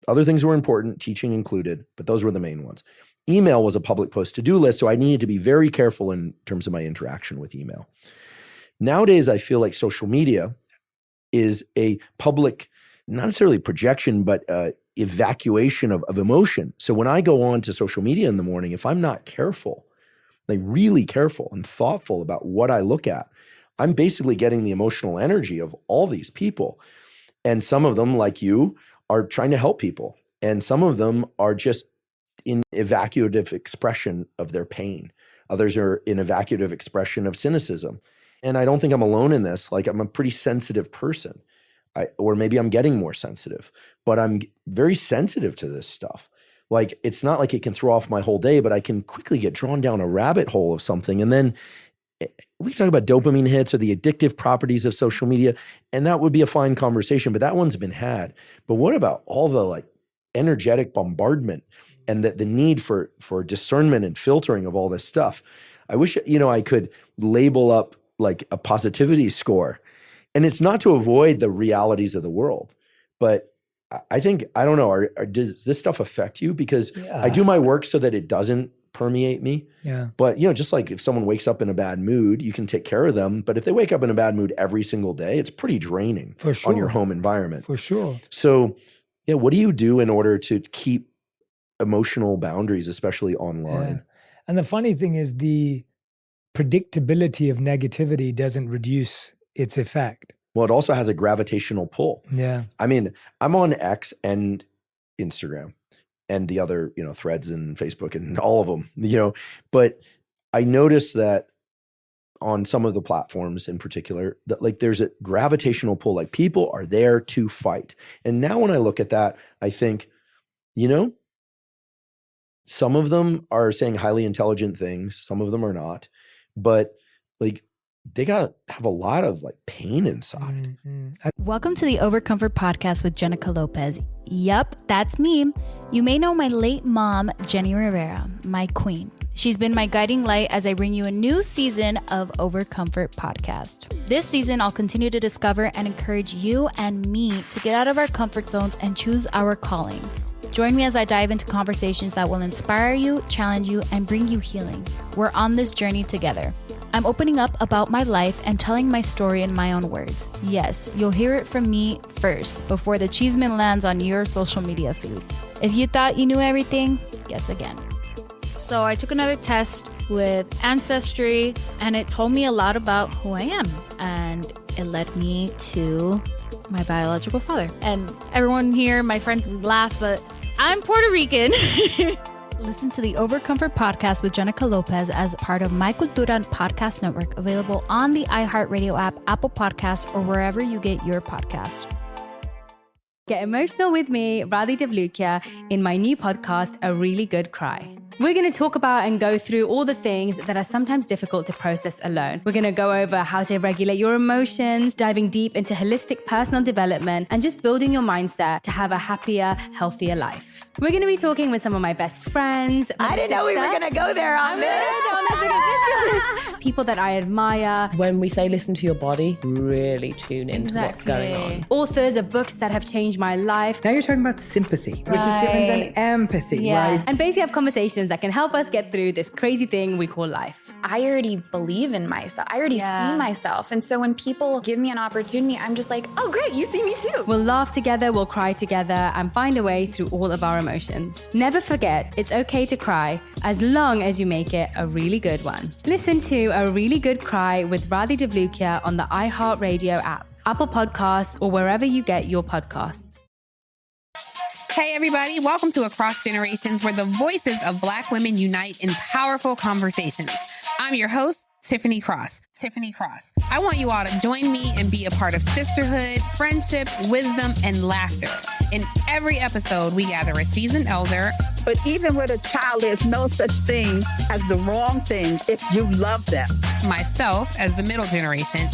Other things were important, teaching included, but those were the main ones. Email was a public post to-do list, so I needed to be very careful in terms of my interaction with email. Nowadays, I feel like social media is a public, not necessarily projection, but evacuation of emotion. So when I go on to social media in the morning, if I'm not careful, like really careful and thoughtful about what I look at, I'm basically getting the emotional energy of all these people. And some of them, like you, are trying to help people. And some of them are just in evacuative expression of their pain. Others are in evacuative expression of cynicism. And I don't think I'm alone in this. Like, I'm a pretty sensitive person. Or maybe I'm getting more sensitive, but I'm very sensitive to this stuff. Like, it's not like it can throw off my whole day, but I can quickly get drawn down a rabbit hole of something. And then we can talk about dopamine hits or the addictive properties of social media, and that would be a fine conversation, but that one's been had. But what about all the like energetic bombardment and the need for discernment and filtering of all this stuff? I wish, I could label up like a positivity score. And it's not to avoid the realities of the world, but I think, I don't know, does this stuff affect you? Because I do my work so that it doesn't permeate me. Yeah. But, just like if someone wakes up in a bad mood, you can take care of them. But if they wake up in a bad mood every single day, it's pretty draining on your home environment. For sure. So, what do you do in order to keep emotional boundaries, especially online? Yeah. And the funny thing is the predictability of negativity doesn't reduce its effect. Well, it also has a gravitational pull. Yeah. I mean, I'm on X and Instagram and the other, threads and Facebook and all of them, but I noticed that on some of the platforms in particular, that like there's a gravitational pull, like people are there to fight. And now when I look at that, I think, some of them are saying highly intelligent things, some of them are not, but like they got to have a lot of like pain inside. Welcome to the Overcomfort Podcast with Jenica Lopez. Yup, that's me. You may know my late mom, Jenny Rivera, my queen. She's been my guiding light as I bring you a new season of Overcomfort Podcast. This season, I'll continue to discover and encourage you and me to get out of our comfort zones and choose our calling. Join me as I dive into conversations that will inspire you, challenge you, and bring you healing. We're on this journey together. I'm opening up about my life and telling my story in my own words. Yes, you'll hear it from me first before the cheeseman lands on your social media feed. If you thought you knew everything, guess again. So I took another test with Ancestry, and it told me a lot about who I am. And it led me to my biological father. And everyone here, my friends laugh, but I'm Puerto Rican. Listen to the Overcomfort Podcast with Jenica Lopez as part of My Cultura Podcast Network, available on the iHeartRadio app, Apple Podcasts, or wherever you get your podcast. Get emotional with me, Radhi Devlukia, in my new podcast, A Really Good Cry. We're going to talk about and go through all the things that are sometimes difficult to process alone. We're going to go over how to regulate your emotions, diving deep into holistic personal development, and just building your mindset to have a happier, healthier life. We're going to be talking with some of my best friends. I didn't know we were going to go there on this. People that I admire. When we say listen to your body, really tune into what's going on. Authors of books that have changed my life. Now you're talking about sympathy, which is different than empathy, right? And basically have conversations that can help us get through this crazy thing we call life. I already believe in myself. I already see myself. And so when people give me an opportunity, I'm just like, oh, great, you see me too. We'll laugh together, we'll cry together, and find a way through all of our emotions. Never forget, it's okay to cry, as long as you make it a really good one. Listen to A Really Good Cry with Radhi Devlukia on the iHeartRadio app, Apple Podcasts, or wherever you get your podcasts. Hey, everybody. Welcome to Across Generations, where the voices of Black women unite in powerful conversations. I'm your host, Tiffany Cross. I want you all to join me and be a part of sisterhood, friendship, wisdom, and laughter. In every episode, we gather a seasoned elder. But even with a child, there's no such thing as the wrong thing if you love them. Myself as the middle generation.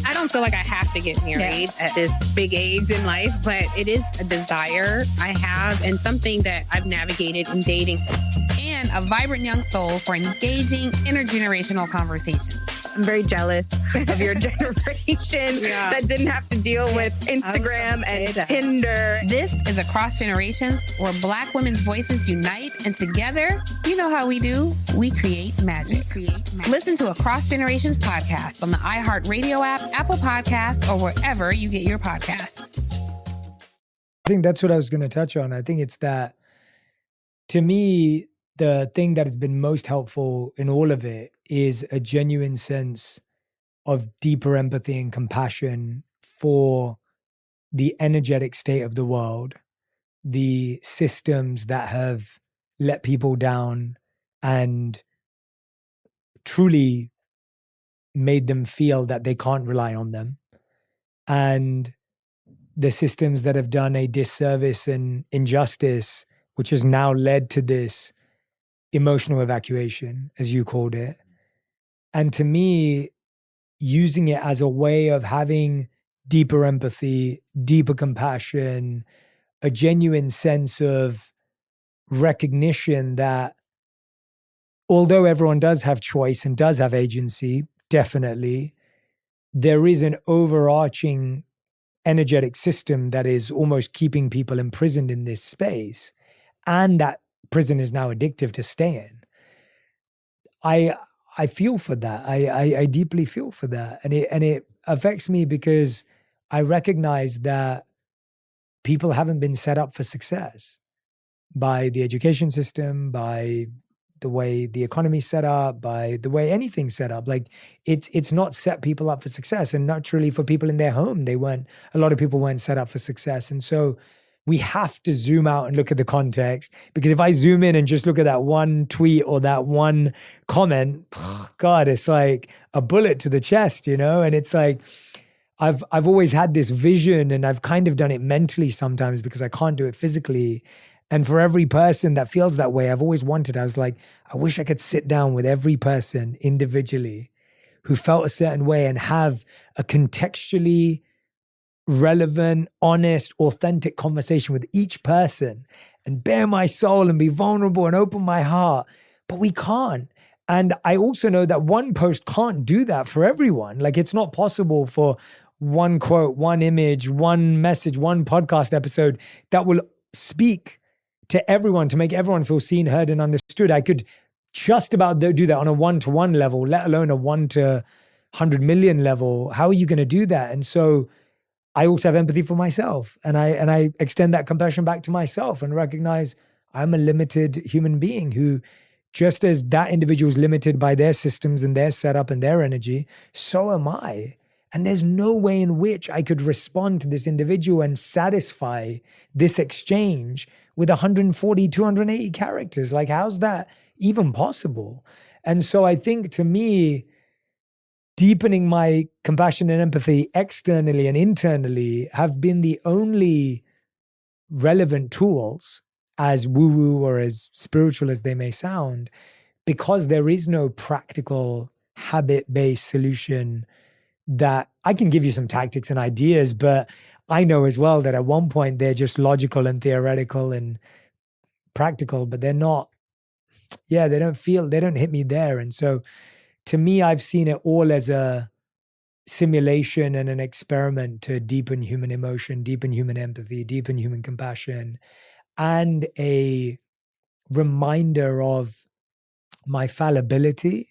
I don't feel like I have to get married at this big age in life, but it is a desire I have and something that I've navigated in dating. And a vibrant young soul for engaging intergenerational conversations. I'm very jealous of your generation that didn't have to deal with Instagram and Tinder. This is Across Generations, where Black women's voices unite, and together, you know how we do, we create magic. Listen to Across Generations podcast on the iHeartRadio app, Apple Podcasts, or wherever you get your podcasts. I think that's what I was going to touch on. I think it's that, to me, the thing that has been most helpful in all of it is a genuine sense of deeper empathy and compassion for the energetic state of the world, the systems that have let people down and truly made them feel that they can't rely on them, and the systems that have done a disservice and injustice, which has now led to this emotional evacuation, as you called it. And to me, using it as a way of having deeper empathy, deeper compassion, a genuine sense of recognition that although everyone does have choice and does have agency, definitely, there is an overarching energetic system that is almost keeping people imprisoned in this space, and that prison is now addictive to stay in. I feel for that. I deeply feel for that. And it affects me because I recognize that people haven't been set up for success by the education system, by the way the economy's set up, by the way anything's set up. Like it's not set people up for success. And naturally for people in their home, a lot of people weren't set up for success. And so we have to zoom out and look at the context, because if I zoom in and just look at that one tweet or that one comment, God, it's like a bullet to the chest, you know? And it's like, I've always had this vision, and I've kind of done it mentally sometimes because I can't do it physically. And for every person that feels that way, I was like, I wish I could sit down with every person individually who felt a certain way and have a contextually relevant, honest, authentic conversation with each person and bare my soul and be vulnerable and open my heart. But we can't. And I also know that one post can't do that for everyone. Like, it's not possible for one quote, one image, one message, one podcast episode that will speak to everyone, to make everyone feel seen, heard, and understood. I could just about do that on a one-to-one level, let alone a 1 to 100 million level. How are you going to do that? And so I also have empathy for myself, and I extend that compassion back to myself and recognize I'm a limited human being who, just as that individual is limited by their systems and their setup and their energy, so am I. And there's no way in which I could respond to this individual and satisfy this exchange with 140, 280 characters. Like, how's that even possible? And so I think, to me, deepening my compassion and empathy externally and internally have been the only relevant tools as woo-woo or as spiritual as they may sound, because there is no practical habit-based solution that I can give you some tactics and ideas, but I know as well that at one point they're just logical and theoretical and practical, but they're not, they don't hit me there. And so to me, I've seen it all as a simulation and an experiment to deepen human emotion, deepen human empathy, deepen human compassion, and a reminder of my fallibility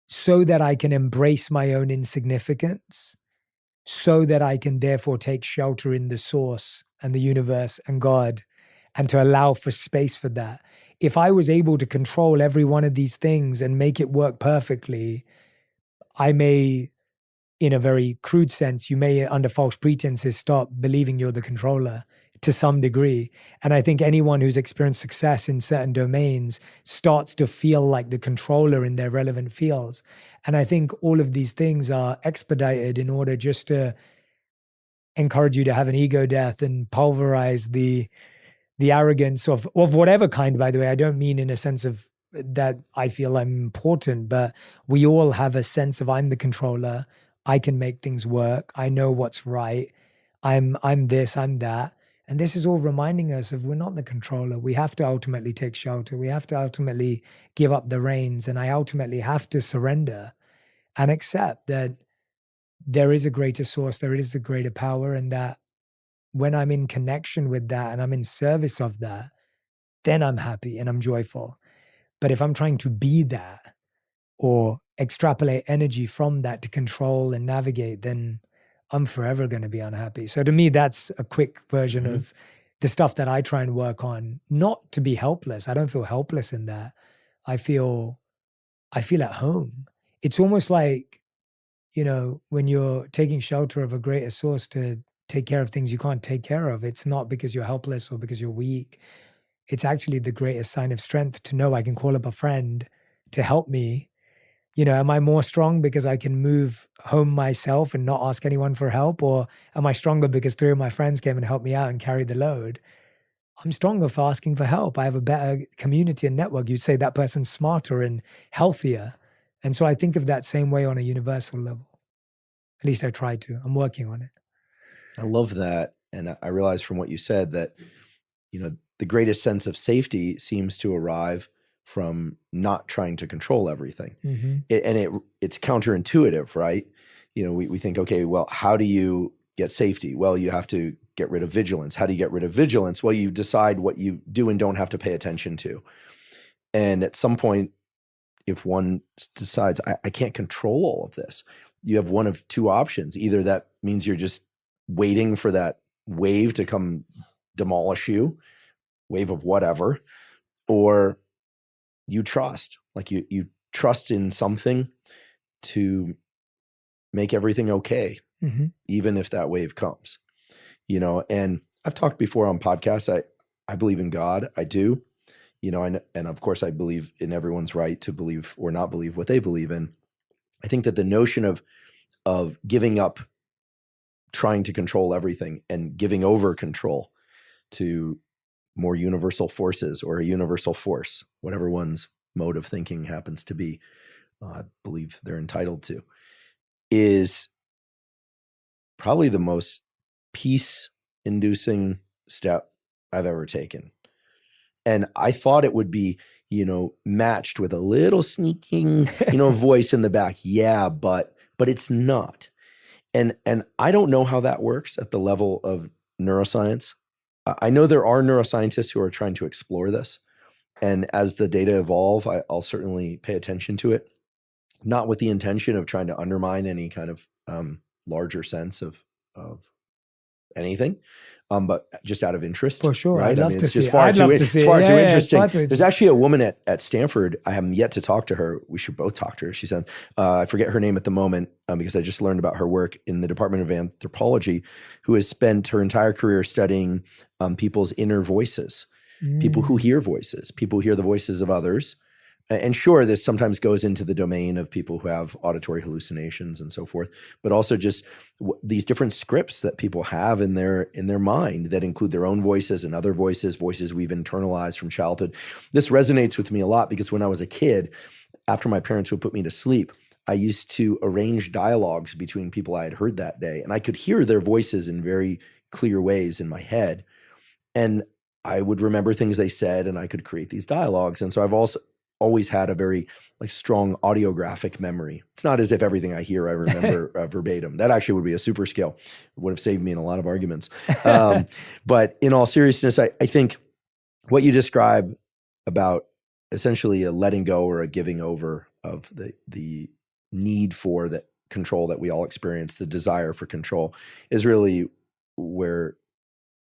so that I can embrace my own insignificance, so that I can therefore take shelter in the source and the universe and God, and to allow for space for that. If I was able to control every one of these things and make it work perfectly, I may, in a very crude sense, you may, under false pretenses, stop believing you're the controller to some degree. And I think anyone who's experienced success in certain domains starts to feel like the controller in their relevant fields. And I think all of these things are expedited in order just to encourage you to have an ego death and pulverize the arrogance of whatever kind, by the way. I don't mean in a sense of that I feel I'm important, but we all have a sense of I'm the controller. I can make things work. I know what's right. I'm this, I'm that. And this is all reminding us of we're not the controller. We have to ultimately take shelter. We have to ultimately give up the reins. And I ultimately have to surrender and accept that there is a greater source, there is a greater power, and that when I'm in connection with that and I'm in service of that, then I'm happy and I'm joyful. But if I'm trying to be that or extrapolate energy from that to control and navigate, then I'm forever going to be unhappy. So to me, that's a quick version of the stuff that I try and work on, not to be helpless. I don't feel helpless in that. I feel at home. It's almost like, when you're taking shelter of a greater source to take care of things you can't take care of. It's not because you're helpless or because you're weak. It's actually the greatest sign of strength to know I can call up a friend to help me. Am I more strong because I can move home myself and not ask anyone for help? Or am I stronger because 3 of my friends came and helped me out and carried the load? I'm stronger for asking for help. I have a better community and network. You'd say that person's smarter and healthier. And so I think of that same way on a universal level. At least I try to. I'm working on it. I love that. And I realize from what you said that, the greatest sense of safety seems to arrive from not trying to control everything. It's counterintuitive, right? We think, okay, well, how do you get safety? Well, you have to get rid of vigilance. How do you get rid of vigilance? Well, you decide what you do and don't have to pay attention to. And at some point, if one decides, I can't control all of this, you have one of two options. Either that means you're just waiting for that wave to come demolish you, wave of whatever, or you trust, like you trust in something to make everything okay, even if that wave comes, and I've talked before on podcasts, I believe in God. I do, and of course I believe in everyone's right to believe or not believe what they believe in. I think that the notion of giving up trying to control everything and giving over control to more universal forces or a universal force, whatever one's mode of thinking happens to be, I believe they're entitled to, is probably the most peace-inducing step I've ever taken. And I thought it would be, matched with a little sneaking, voice in the back. Yeah, but it's not. And I don't know how that works at the level of neuroscience. I know there are neuroscientists who are trying to explore this. And as the data evolve, I'll certainly pay attention to it, not with the intention of trying to undermine any kind of larger sense of anything, but just out of interest. For sure. Right? I'd love to see it. It's far too interesting. Too There's actually a woman at Stanford. I haven't yet to talk to her. We should both talk to her. She said, I forget her name at the moment because I just learned about her work in the Department of Anthropology, who has spent her entire career studying people's inner voices, people who hear voices, people who hear the voices of others, And sure, this sometimes goes into the domain of people who have auditory hallucinations and so forth, but also just these different scripts that people have in their mind that include their own voices and other voices we've internalized from childhood. This resonates with me a lot because when I was a kid, after my parents would put me to sleep, I used to arrange dialogues between people I had heard that day, and I could hear their voices in very clear ways in my head. And I would remember things they said, and I could create these dialogues. And so I've also always had a very strong audiographic memory. It's not as if everything I hear I remember verbatim. That actually would be a super skill. It would have saved me in a lot of arguments. But in all seriousness, I think what you describe about essentially a letting go or a giving over of the need for that control that we all experience, the desire for control, is really where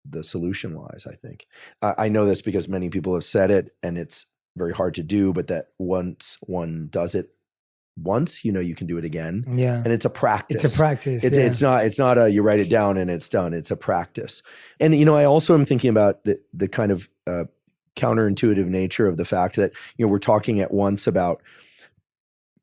the solution lies, I think. I know this because many people have said it, and it's very hard to do, but that once one does it once, you can do it again. Yeah. And it's a practice. It's a practice. It's not a you write it down and it's done. It's a practice. And, I also am thinking about the kind of counterintuitive nature of the fact that, we're talking at once about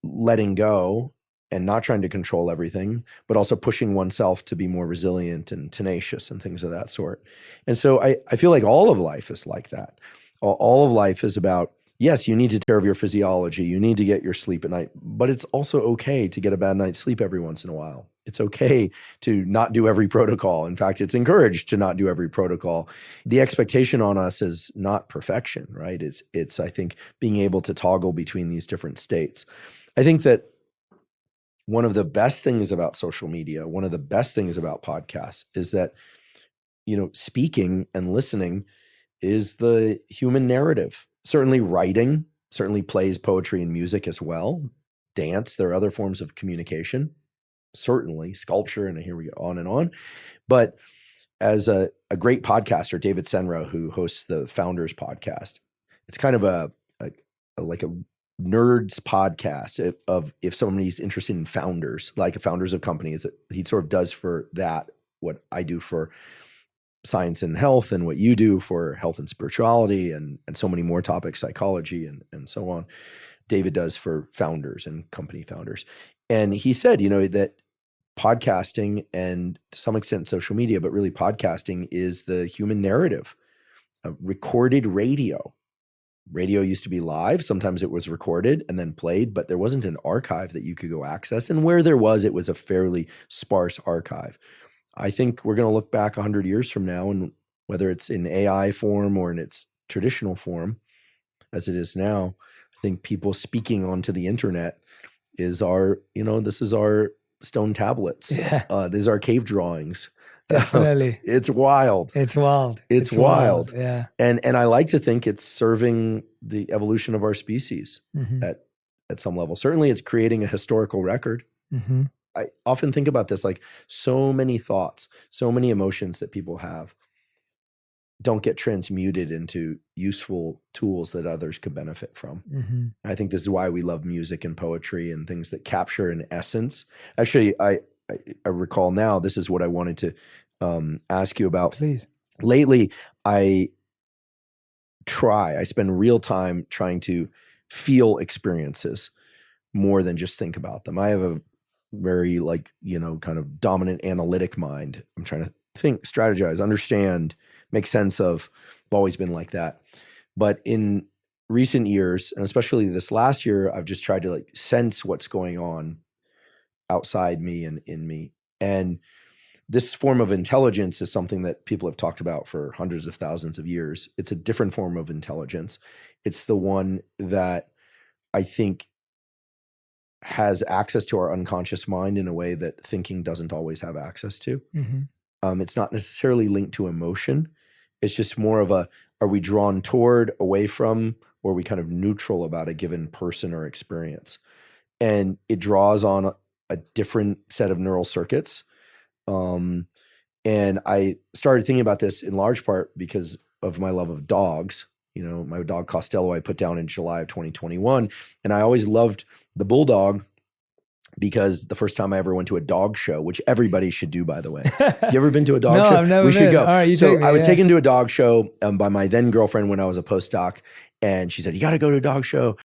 letting go and not trying to control everything, but also pushing oneself to be more resilient and tenacious and things of that sort. And so I feel like all of life is like that. All of life is about, yes, you need to take care of your physiology. You need to get your sleep at night, but it's also okay to get a bad night's sleep every once in a while. It's okay to not do every protocol. In fact, it's encouraged to not do every protocol. The expectation on us is not perfection, right? It's I think, being able to toggle between these different states. I think that one of the best things about social media, one of the best things about podcasts is that, speaking and listening is the human narrative. Certainly writing, certainly plays, poetry, and music as well. Dance, there are other forms of communication. Certainly sculpture, and here we go on and on. But as a great podcaster, David Senra, who hosts the Founders podcast, it's kind of a nerds podcast of if somebody's interested in founders, like founders of companies, that he sort of does for that what I do for science and health, and what you do for health and spirituality, and so many more topics, psychology and so on. David does for founders and company founders. And he said, that podcasting, and to some extent social media, but really podcasting, is the human narrative. Recorded radio. Radio used to be live. Sometimes it was recorded and then played, but there wasn't an archive that you could go access. And where there was, it was a fairly sparse archive. I think we're going to look back 100 years from now, and whether it's in AI form or in its traditional form, as it is now, I think people speaking onto the internet is our, this is our stone tablets. Yeah. These are cave drawings. Definitely. It's wild. It's wild. It's wild. Yeah. And I like to think it's serving the evolution of our species at some level. Certainly it's creating a historical record. Mm-hmm. I often think about this, like so many thoughts, so many emotions that people have don't get transmuted into useful tools that others could benefit from. Mm-hmm. I think this is why we love music and poetry and things that capture an essence. Actually, I recall now, this is what I wanted to ask you about. Please. Lately, I spend real time trying to feel experiences more than just think about them. I have a very kind of dominant analytic mind. I'm trying to think, strategize, understand, make sense of. I've always been like that. But in recent years, and especially this last year, I've just tried to sense what's going on outside me and in me. And this form of intelligence is something that people have talked about for hundreds of thousands of years. It's a different form of intelligence. It's the one that I think has access to our unconscious mind in a way that thinking doesn't always have access to. Mm-hmm. It's not necessarily linked to emotion. It's just more of are we drawn toward, away from, or are we kind of neutral about a given person or experience? And it draws on a different set of neural circuits. And I started thinking about this in large part because of my love of dogs. My dog Costello I put down in July of 2021. And I always loved the bulldog because the first time I ever went to a dog show, which everybody should do, by the way. You ever been to a dog show? No, I've never been. Should go. All right, I was taken to a dog show by my then girlfriend when I was a postdoc. And she said, you got to go to a dog show.